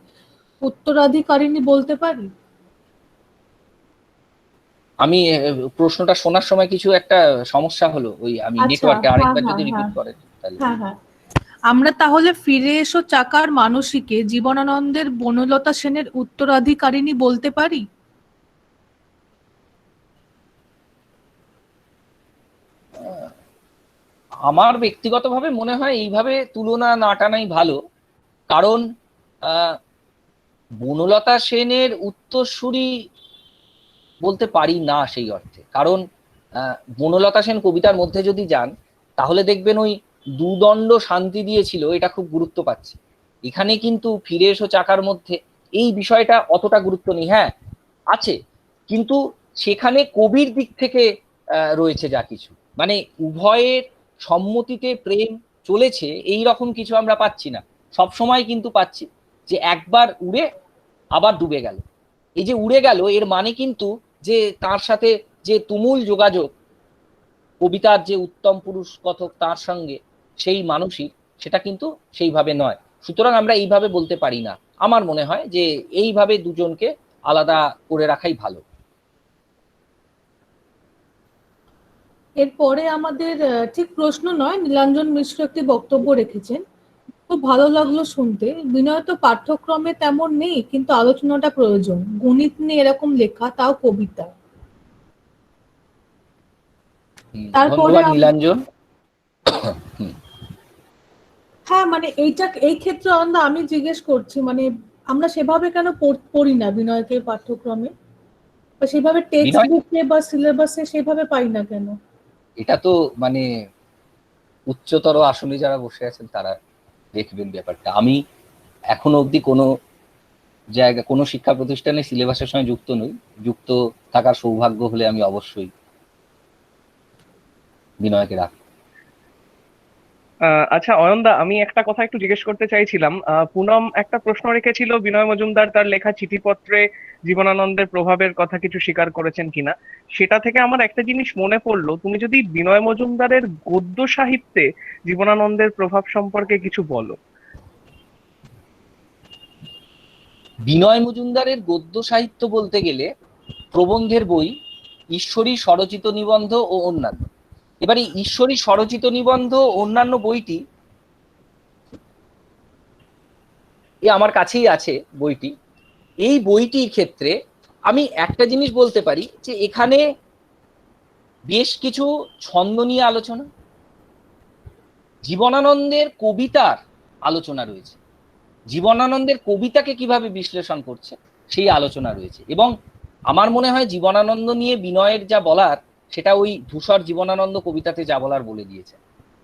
উত্তরাধিকারিণী বলতে পারি? আমি প্রশ্নটা শোনার সময় কিছু একটা সমস্যা হলো, ওই আমি আচ্ছা, নেটওয়ার্কে, হ্যাঁ আরেকবার হ্যাঁ যদি হ্যাঁ রিপিট করেন তাহলে। হ্যাঁ হ্যাঁ আমরা তাহলে ফিরে এসো চাকার মানসীকে জীবনানন্দের বনলতা সেনের উত্তরাধিকারিণী বলতে পারি? আমার ব্যক্তিগতভাবে মনে হয় এইভাবে তুলনা না টানাই ভালো। কারণ আহ, বনলতা সেনের উত্তরসূরি বলতে পারি না সেই অর্থে। কারণ বনলতা সেন কবিতার মধ্যে যদি যান, তাহলে দেখবেন ওই দুদণ্ড শান্তি দিয়েছিল, এটা খুব গুরুত্ব পাচ্ছে। এখানে কিন্তু ফিরে এসো চাকার মধ্যে এই বিষয়টা অতটা গুরুত্ব নেই। হ্যাঁ আছে, কিন্তু সেখানে কবির দিক থেকে রয়েছে যা কিছু, মানে উভয়ের সম্মতিতে প্রেম চলেছে, এই রকম কিছু আমরা পাচ্ছি না। সব সময় কিন্তু পাচ্ছি যে একবার উড়ে আবার ডুবে গেল। এই যে উড়ে গেল এর মানে কিন্তু যে তার সাথে যে তুমুল যোগাযোগ কবিতার যে উত্তম পুরুষ কথক তার সঙ্গে, সেই মানসিক, সেটা কিন্তু সেইভাবে নয়। সুতরাং আমরা এইভাবে বলতে পারি না। আমার মনে হয় যে এইভাবে দুজনকে আলাদা করে রাখাই ভালো। এরপরে আমাদের ঠিক প্রশ্ন নয়, নীলাঞ্জন মিশ্র একটি বক্তব্য রেখেছেন, খুব ভালো লাগলো শুনতে। বিনয় তো পাঠ্যক্রমে তেমন নেই, কিন্তু আলোচনাটা প্রয়োজন। গণিত নিয়ে এরকম লেখা, তাও কবিতা। তারপরে ধন্যবাদ নীলাঞ্জন। হ্যাঁ, মানে এই ক্ষেত্রে আমি জিজ্ঞেস করছি, মানে আমরা সেভাবে কেন পড়ি না বিনয়কে পাঠ্যক্রমে, বা সেভাবে টেক্সট বিনয়, বুকে বা সিলেবাসে সেভাবে পাই না কেন? এটা তো মানে উচ্চতর আসনে যারা বসে আছেন তারা দেখবেন ব্যাপারটা। আমি এখনো অবধি কোনো জায়গা, কোনো শিক্ষা প্রতিষ্ঠানে সিলেবাসের সঙ্গে যুক্ত নই। যুক্ত থাকার সৌভাগ্য হলে আমি অবশ্যই বিনয়কে রাখবো। আচ্ছা অয়নদা, আমি একটা কথা একটু জিজ্ঞেস করতে চাইছিলাম। পুনম একটা প্রশ্ন রেখেছিল, বিনয় মজুমদার তার লেখা চিঠিপত্রে জীবনানন্দের প্রভাবের কথা কিছু স্বীকার করেছেন কিনা। সেটা থেকে আমার একটা জিনিস মনে পড়লো, তুমি যদি বিনয় মজুমদারের গদ্য সাহিত্যে জীবনানন্দের প্রভাব সম্পর্কে কিছু বলো। বিনয় মজুমদারের গদ্য সাহিত্য বলতে গেলে প্রবন্ধের বই, ঈশ্বরী স্বরচিত নিবন্ধ ও অন্যান্য। এবারে ঈশ্বরী স্বরচিত নিবন্ধ অন্যান্য বইটি আমার কাছেই আছে বইটি। এই বইটির ক্ষেত্রে আমি একটা জিনিস বলতে পারি যে এখানে বেশ কিছু ছন্দ নিয়ে আলোচনা, জীবনানন্দের কবিতার আলোচনা রয়েছে, জীবনানন্দের কবিতাকে কিভাবে বিশ্লেষণ করছে সেই আলোচনা রয়েছে। এবং আমার মনে হয় জীবনানন্দ নিয়ে বিনয়ের যা বলার, সেটা ওই ধূসর জীবনানন্দ কবিতাতে যা বলার বলে দিয়েছে।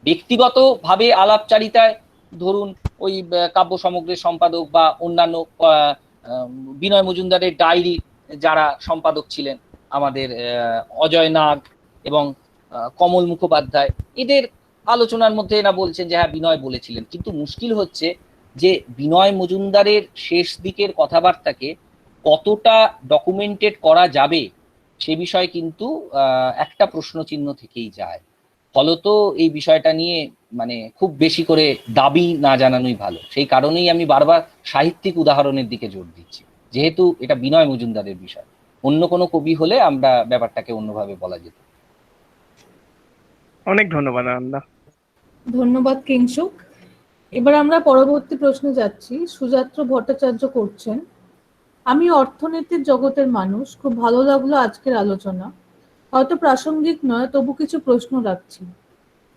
ব্যক্তিগতভাবে আলাপচারিতায় ধরুন ওই কাব্য সমগ্রের সম্পাদক বা অন্যান্য বিনয় মজুমদারের ডায়েরি যারা সম্পাদক ছিলেন, আমাদের অজয় নাগ এবং কমল মুখোপাধ্যায়, এদের আলোচনার মধ্যে না বলছেন যে হ্যাঁ বিনয় বলেছিলেন। কিন্তু মুশকিল হচ্ছে যে বিনয় মজুমদারের শেষ দিকের কথাবার্তাকে কতটা ডকুমেন্টেড করা যাবে সে বিষয়ে কিন্তু একটা প্রশ্ন চিহ্ন থেকেই যায়। ফলত এই বিষয়টা নিয়ে মানে খুব বেশি করে দাবি না জানানোই ভালো। সেই কারণেই আমি বারবার সাহিত্যিক উদাহরণের দিকে জোর দিচ্ছি, যেহেতু এটা বিনয় মজুমদারের বিষয়। অন্য কোনো কবি হলে আমরা ব্যাপারটাকে অন্যভাবে বলা যেত। অনেক ধন্যবাদ আনন্দা। ধন্যবাদ কিংসুক। এবার আমরা পরবর্তী প্রশ্নে যাচ্ছি। সুজাত্র ভট্টাচার্য করছেন, আমি অর্থনীতির জগতের মানুষ, খুব ভালো লাগলো আজকের আলোচনা। হয়তো প্রাসঙ্গিক নয়, তবু কিছু প্রশ্ন রাখছি।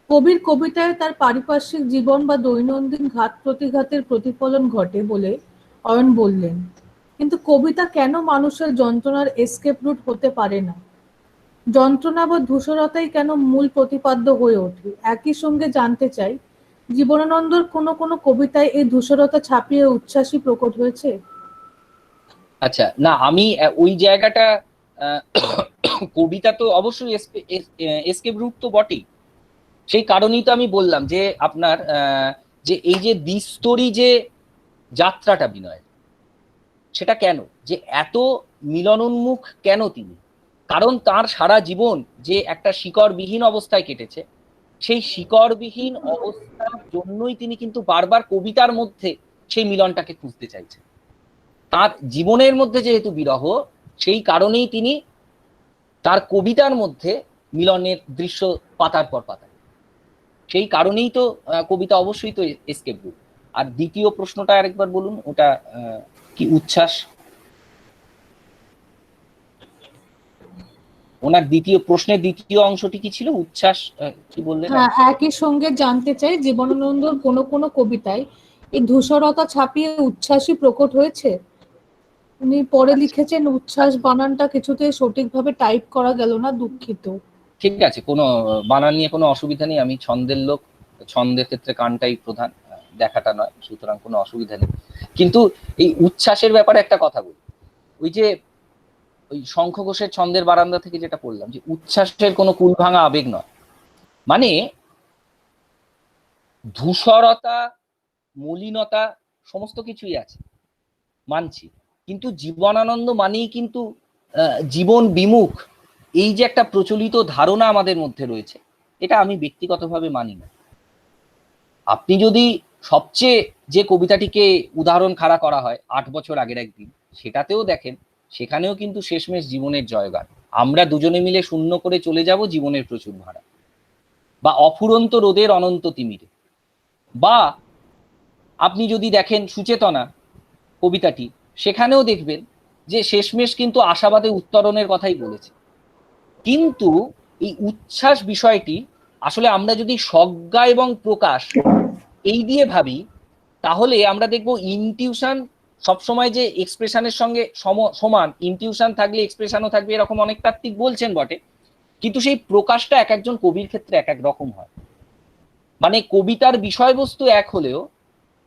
কবির কবিতায় তার পারিপার্শ্বিক জীবন বা দৈনন্দিন ঘাত প্রতিঘাতের প্রতিফলন ঘটে বলে অয়ন বললেন, কিন্তু কবিতা কেন মানুষের যন্ত্রণার এসকেপ রুট হতে পারে না? যন্ত্রণা বা ধূসরতাই কেন মূল প্রতিপাদ্য হয়ে ওঠে? একই সঙ্গে জানতে চাই, জীবনানন্দর কোনো কোনো কবিতায় এই ধূসরতা ছাপিয়ে উচ্ছ্বাসই প্রকট হয়েছে? আচ্ছা, না আমি ওই জায়গাটা, কবিতা তো অবশ্যই এসকেপ রুট তো বটেই। সেই কারণেই তো আমি বললাম যে আপনার যে এই যে দ্বিস্তরী যে যাত্রাটা বিনয়, সেটা কেন যে এত মিলনোন্মুখ কেন তিনি? কারণ তার সারা জীবন যে একটা শিকড়বিহীন অবস্থায় কেটেছে, সেই শিকড়বিহীন অবস্থার জন্যই তিনি কিন্তু বারবার কবিতার মধ্যে সেই মিলনটাকে খুঁজতে চাইছেন। তার জীবনের মধ্যে যেহেতু বিরহ, সেই কারণেই তিনি তার কবিতার মধ্যে মিলনের দৃশ্য পাতার পর পাতা। সেই কারণেই তো কবিতা অবশ্যই তো এসকেপ রুট। আর দ্বিতীয় প্রশ্নটা আরেকবার বলুন, ওটা কি? উচ্ছ্বাস, ওনার দ্বিতীয় প্রশ্নের দ্বিতীয় অংশটি কি ছিল? উচ্ছ্বাস কি বললেন? হ্যাঁ, একই সঙ্গে জানতে চাই জীবনানন্দর কোনো কোনো কবিতায় এই ধূসরতা ছাপিয়ে উচ্ছ্বাসই প্রকট হয়েছে। উনি পরে লিখেছেন উচ্ছ্বাস, বানানটা কিছুতেই সঠিকভাবে টাইপ করা গেল না, দুঃখিত। ঠিক আছে, কোনো বানান নিয়ে কোনো অসুবিধা নেই। আমি ছন্দের লোক, ছন্দের ক্ষেত্রে কানটাই প্রধান, দেখাটা নয়, সুতরাং কোনো অসুবিধা নেই। কিন্তু এই উচ্ছ্বাসের ব্যাপারে একটা কথা বলি। ওই যে ওই শঙ্খ ঘোষের ছন্দের বারান্দা থেকে যেটা পড়লাম, যে উচ্ছ্বাসের কোনো কুল ভাঙা আবেগ নয়, মানে ধূসরতা, মলিনতা সমস্ত কিছুই আছে, মানছি। কিন্তু জীবনানন্দ মানেই কিন্তু জীবন বিমুখ, এই যে একটা প্রচলিত ধারণা আমাদের মধ্যে রয়েছে, এটা আমি ব্যক্তিগতভাবে মানি না। আপনি যদি সবচেয়ে যে কবিতাটিকে উদাহরণ খাড়া করা হয় ৮ বছর আগের একদিন, সেটাতেও দেখেন, সেখানেও কিন্তু শেষমেশ জীবনের জয়গান। আমরা দুজনে মিলে শূন্য করে চলে যাব জীবনের প্রচুর ভাড়া, বা অফুরন্ত রোদের অনন্ত তিমিরে, বা আপনি যদি দেখেন সুচেতনা কবিতাটি, সেখানেও দেখবেন যে শেষমেশ কিন্তু আশাবাদে উত্তরণের কথাই বলেছে। কিন্তু এই উচ্ছ্বাস বিষয়টি আসলে আমরা যদি সজ্ঞা এবং প্রকাশ এই দিয়ে ভাবি, তাহলে আমরা দেখব ইনটিউশন সবসময় যে এক্সপ্রেশনের সঙ্গে সমান, ইনটিউশন থাকলে এক্সপ্রেশনও থাকবে, এরকম অনেক তাত্ত্বিক বলছেন বটে, কিন্তু সেই প্রকাশটা এক একজন কবির ক্ষেত্রে এক এক রকম হয়। মানে কবিতার বিষয়বস্তু এক হলেও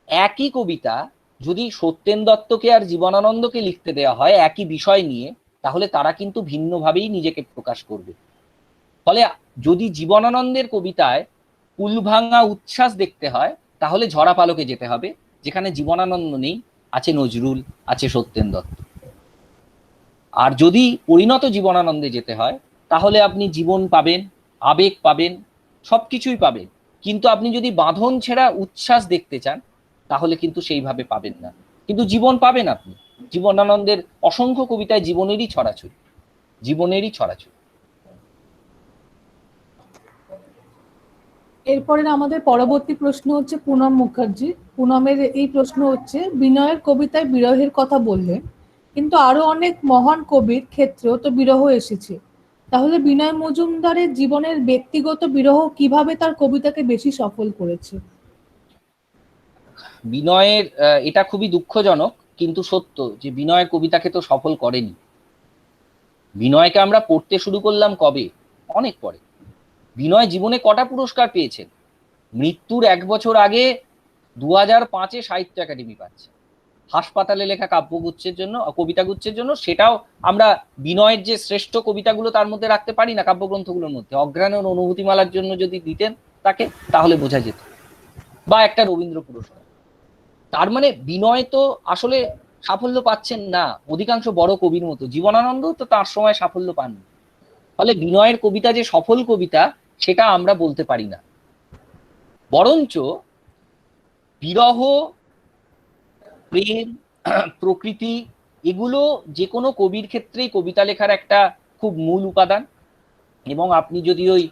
একই কবিতা যদি সত্যেন দত্তকে আর জীবনানন্দকে লিখতে দেওয়া হয় একই বিষয় নিয়ে, তাহলে তারা কিন্তু ভিন্নভাবেই নিজেকে প্রকাশ করবে। ফলে যদি জীবনানন্দের কবিতায় কুলভাঙা উচ্ছ্বাস দেখতে হয়, তাহলে ঝরা পালকে যেতে হবে, যেখানে জীবনানন্দ নেই, আছে নজরুল, আছে সত্যেন দত্ত। আর যদি পরিণত জীবনানন্দে যেতে হয়, তাহলে আপনি জীবন পাবেন, আবেগ পাবেন, সবকিছুই পাবেন। কিন্তু আপনি যদি বাঁধন ছেঁড়া উচ্ছ্বাস দেখতে চান, তাহলে কিন্তু সেইভাবে পাবেন না। কিন্তু জীবন পাবেন আপনি। জীবনানন্দের অসংখ্য কবিতায় জীবনেরই ছড়াছড়ি, জীবনেরই ছড়াছড়ি। এরপরে আমাদের পরবর্তী প্রশ্ন হচ্ছে পুনম মুখার্জি। পুনমের এই প্রশ্ন হচ্ছে, বিনয়ের কবিতায় বিরহের কথা বললেন, কিন্তু আরো অনেক মহান কবির ক্ষেত্রেও তো বিরহ এসেছে। তাহলে বিনয় মজুমদারের জীবনের ব্যক্তিগত বিরহ কিভাবে তার কবিতাকে বেশি সফল করেছে? বিনয়ের এটা খুবই দুঃখজনক কিন্তু সত্য যে বিনয়ের কবিতাকে তো সফল করেনি। বিনয়কে আমরা পড়তে শুরু করলাম কবে? অনেক পরে। বিনয় জীবনে কটা পুরস্কার পেয়েছেন? মৃত্যুর 1 বছর আগে 2005-এ সাহিত্য একাডেমি পাচ্ছে, হাসপাতালে লেখা কাব্যগুচ্ছের জন্য, কবিতাগুচ্ছের জন্য। সেটাও আমরা বিনয়ের যে শ্রেষ্ঠ কবিতাগুলো তার মধ্যে রাখতে পারি না কাব্যগ্রন্থগুলোর মধ্যে। অঘ্রাণের অনুভূতিমালার জন্য যদি দিতেন তাকে, তাহলে বোঝা যেত। বা একটা রবীন্দ্র পুরস্কার। তার মানে বিনয় তো আসলে সাফল্য পাচ্ছেন না অধিকাংশ বড় কবির মতো। জীবনানন্দ তো তার সময় সাফল্য পাননি। ফলে বিনয়ের কবিতা যে সফল কবিতা সেটা আমরা বলতে পারি না। বরঞ্চ বিরহ, প্রেম, প্রকৃতি, এগুলো যে কোনো কবির ক্ষেত্রেই কবিতা লেখার একটা খুব মূল উপাদান। এবং আপনি যদি ওই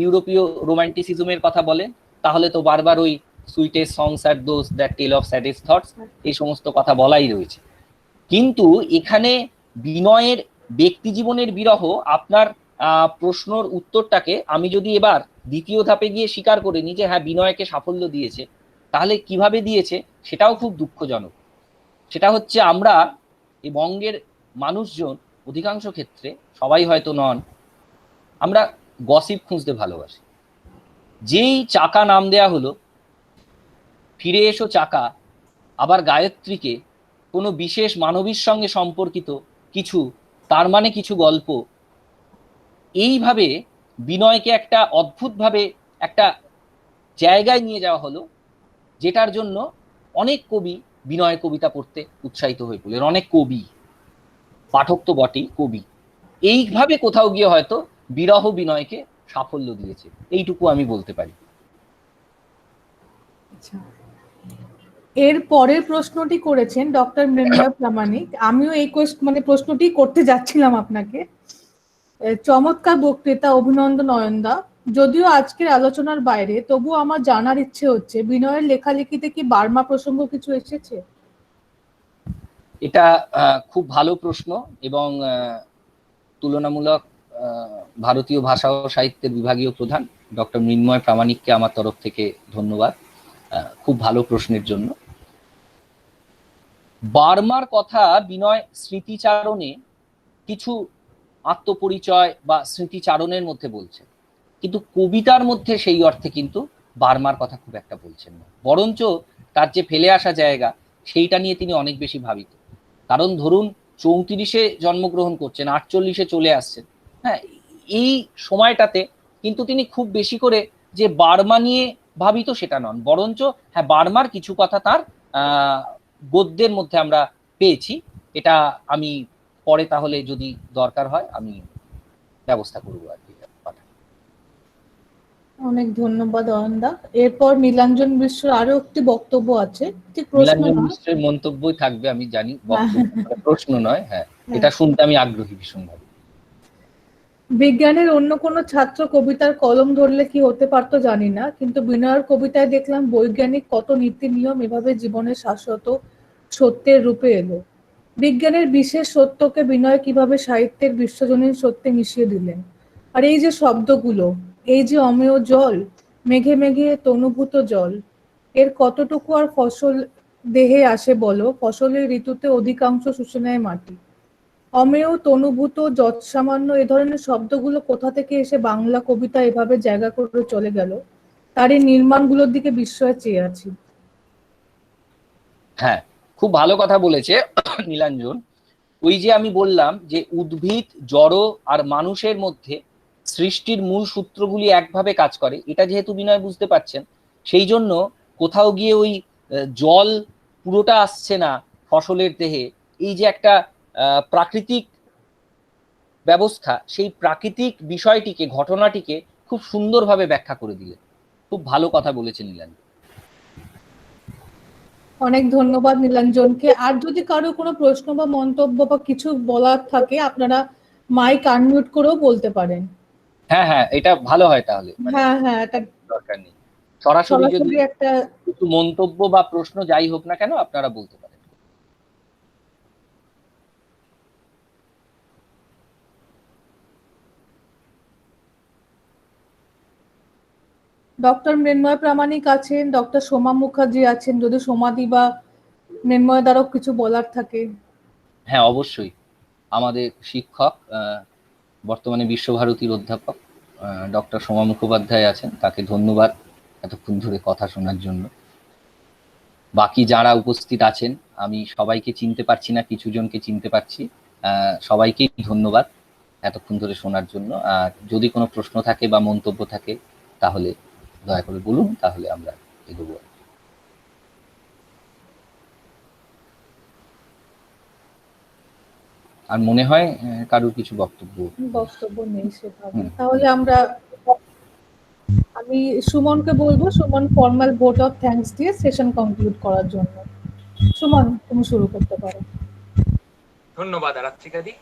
ইউরোপীয় রোমান্টিসিজমের কথা বলেন, তাহলে তো বারবার ওই sweetest songs are those that tell of saddest thoughts, এই সমস্ত কথা বলাই রয়েছে। কিন্তু এখানে বিনয়ের ব্যক্তি জীবনের বিরহ, আপনার প্রশ্নর উত্তরটাকে আমি যদি এবার দ্বিতীয় ধাপে গিয়ে স্বীকার করে নিই যে হ্যাঁ বিনয়কে সাফল্য দিয়েছে, তাহলে কিভাবে দিয়েছে সেটাও খুব দুঃখজনক। সেটা হচ্ছে আমরা এই বঙ্গের মানুষজন অধিকাংশ ক্ষেত্রে, সবাই হয়তো নন, আমরা গসিপ খুঁজতে ভালোবাসি। যেই চাকা নাম দেয়া হলো, ফিরে এসো চাকা, আবার গায়ত্রীকে, কোনো বিশেষ মানবীর সঙ্গে সম্পর্কিত কিছু, তার মানে কিছু গল্প, এইভাবে বিনয়কে একটা অদ্ভুতভাবে একটা জায়গায় নিয়ে যাওয়া হলো, যেটার জন্য অনেক কবি বিনয়ের কবিতা পড়তে উৎসাহিত হয়ে পড়লেন। অনেক কবি, পাঠক তো বটেই, কবি। এইভাবে কোথাও গিয়ে হয়তো বিরহ বিনয়কে সাফল্য দিয়েছে, এইটুকু আমি বলতে পারি। আচ্ছা, এর পরের প্রশ্নটি করেছেন ডক্টর মৃন্ময় প্রামাণিক। আমিও এই প্রশ্নটি করতে যাচ্ছিলাম আপনাকে। চমৎকার বক্তৃতা, অভিনন্দন অয়নদা। যদিও আজকের আলোচনার বাইরে, তবু আমার জানার ইচ্ছে হচ্ছে, বিনয়ের লেখালেখিতে কি বার্মা প্রসঙ্গ কিছু এসেছে? এটা খুব ভালো প্রশ্ন, এবং তুলনামূলক ভারতীয় ভাষা ও সাহিত্যের বিভাগীয় প্রধান ডক্টর মৃন্ময় প্রামাণিককে আমার তরফ থেকে ধন্যবাদ খুব ভালো প্রশ্নের জন্য। বার্মার কথা বিনয় স্মৃতিচারণে কিছু আত্মপরিচয় বা স্মৃতিচারণের মধ্যে বলছেন, কিন্তু কবিতার মধ্যে সেই অর্থে কিন্তু বার্মার কথা খুব একটা বলছেন না। বরঞ্চ তার যে ফেলে আসা জায়গা, সেইটা নিয়ে তিনি অনেক বেশি ভাবিত। কারণ ধরুন 34-এ জন্মগ্রহণ করছেন, 48-এ চলে আসছেন, হ্যাঁ, এই সময়টাতে কিন্তু তিনি খুব বেশি করে যে বার্মা নিয়ে ভাবিত সেটা নন, বরঞ্চ হ্যাঁ বার্মার কিছু কথা তার গদ্যের মধ্যে আমরা পেয়েছি। এটা আমি পরে তাহলে যদি দরকার হয় আমি ব্যবস্থা করবো আর কি। অনেক ধন্যবাদ অয়নদা। এরপর নীলাঞ্জন মিশ্র আরো একটি বক্তব্য আছে, ঠিক প্রশ্ন নীলাঞ্জন না। মিশ্রের মন্তব্যই থাকবে আমি জানি, প্রশ্ন নয়। হ্যাঁ, এটা শুনতে আমি আগ্রহী ভীষণভাবে। বিজ্ঞানের অন্য কোনো ছাত্র কবিতার কলম ধরলে কি হতে পারতো জানি না, কিন্তু বিনয়ের কবিতায় দেখলাম বৈজ্ঞানিক কত নীতি নিয়ম এভাবে জীবনের শাশ্বত সত্যের রূপে এলো। বিজ্ঞানের বিশেষ সত্যকে বিনয় কিভাবে সাহিত্যের বিশ্বজনীন সত্যে মিশিয়ে দিলেন। আর এই যে শব্দগুলো, এই যে অমেয় জল, মেঘে মেঘে তনুভূত জল, এর কতটুকু আর ফসল দেহে আসে বলো? ফসলের ঋতুতে অধিকাংশ শুষে নেয় মাটি। অমেয়, তনুভূত, যৎসামান্য, এ ধরনের শব্দগুলো কোথা থেকে এসে বাংলা কবিতা এভাবে জায়গা করে চলে গেল, তার এই নির্মাণগুলোর দিকে বিস্ময়ে চেয়ে আছি। হ্যাঁ, খুব ভালো কথা বলেছে নীলাঞ্জন। ওই যে আমি বললাম যে উদ্ভিদ, জড় আর মানুষের মধ্যে সৃষ্টির মূল সূত্রগুলি একভাবে কাজ করে, এটা যেহেতু বিনয় বুঝতে পারছেন, সেই জন্য কোথাও গিয়ে ওই জল পুরোটা আসছে না ফসলের দেহে, এই যে একটা প্রাকৃতিক ব্যবস্থা, সেই প্রাকৃতিক বিষয়টিকে, ঘটনাটিকে খুব সুন্দরভাবে ব্যাখ্যা করে দিলেন। খুব ভালো কথা বলেছেন নীলাঞ্জন। অনেক ধন্যবাদ নীলাঞ্জনকে। আর যদি কারো কোনো প্রশ্ন বা মন্তব্য বা কিছু বলার থাকে, আপনারা মাইক আনমিউট করেও বলতে পারেন। হ্যাঁ হ্যাঁ, এটা ভালো হয় তাহলে, হ্যাঁ হ্যাঁ, এটা দরকার নেই, সরাসরি যদি সরাসরি একটা একটু মন্তব্য বা প্রশ্ন যাই হোক না কেন আপনারা বলতে পারেন। ডক্টর মৃন্ময় প্রামাণিক আছেন, ডক্টর সোমা মুখার্জি আছেন, যদি সোমাদি বা মৃন্ময় দ্বারাও কিছু বলার থাকে। হ্যাঁ অবশ্যই, আমাদের শিক্ষক বর্তমানে বিশ্বভারতীর অধ্যাপক ডক্টর সোমা মুখোপাধ্যায় আছেন, তাকে ধন্যবাদ এতক্ষণ ধরে কথা শোনার জন্য। বাকি যারা উপস্থিত আছেন, আমি সবাইকে চিনতে পারছি না, কিছু জনকে চিনতে পারছি, সবাইকেই ধন্যবাদ এতক্ষণ ধরে শোনার জন্য। আর যদি কোনো প্রশ্ন থাকে বা মন্তব্য থাকে তাহলে দয়া করে বলুন, তাহলে আমরা এগোবো। আর মনে হয় কারোর কিছু বক্তব্য নেই সেভাবে, তাহলে আমি সুমনকে বলবো, Suman formal vote of thanks দিয়ে সেশন কনক্লুড করার জন্য। সুমন, তুমি শুরু করতে পারো। ধন্যবাদ আরাত্রিকাদি।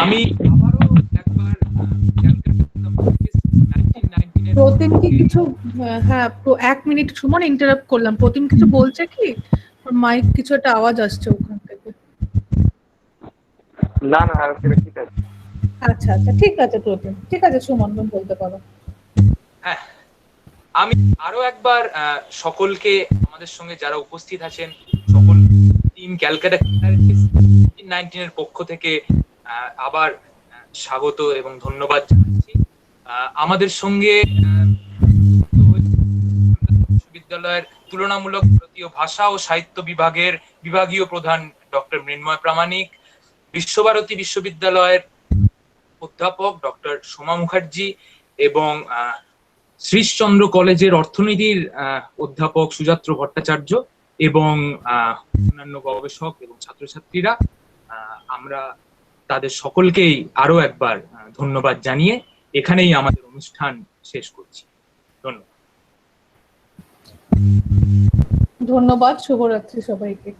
আমি আবারও একবার প্রতিম কি কিছু, হ্যাঁ 1 মিনিট সুমন, ইন্টারাপ্ট করলাম। প্রতিম কিছু বলছে কি? মাইক কিছু একটা আওয়াজ আসছে ওখান থেকে। না না, ঠিক আছে। আচ্ছা আচ্ছা, ঠিক আছে প্রতিম, ঠিক আছে সুমন, তুমি বলতে পারো। হ্যাঁ, আমি আরো একবার সকলকে, আমাদের সঙ্গে যারা উপস্থিত আছেন সকল টিম ক্যালকাটা 19 এর পক্ষ থেকে আবার স্বাগত এবং ধন্যবাদ জানাচ্ছি। আমাদের সঙ্গে বিশ্ববিদ্যালয়ের তুলনামূলক ভারতীয় ভাষা ও সাহিত্য বিভাগের বিভাগীয় প্রধান ডক্টর মৃন্ময় প্রামাণিক, বিশ্বভারতী বিশ্ববিদ্যালয়ের অধ্যাপক ডক্টর সোমা মুখার্জি এবং শ্রীশচন্দ্র কলেজের অর্থনীতির অধ্যাপক সুজাত্র ভট্টাচার্য এবং অন্যান্য গবেষক এবং ছাত্রছাত্রীরা, আমরা তাদের সকলকেই আরো একবার ধন্যবাদ জানিয়ে এখানেই আমাদের অনুষ্ঠান শেষ করছি। ধন্যবাদ। ধন্যবাদ, শুভরাত্রি সবাইকে।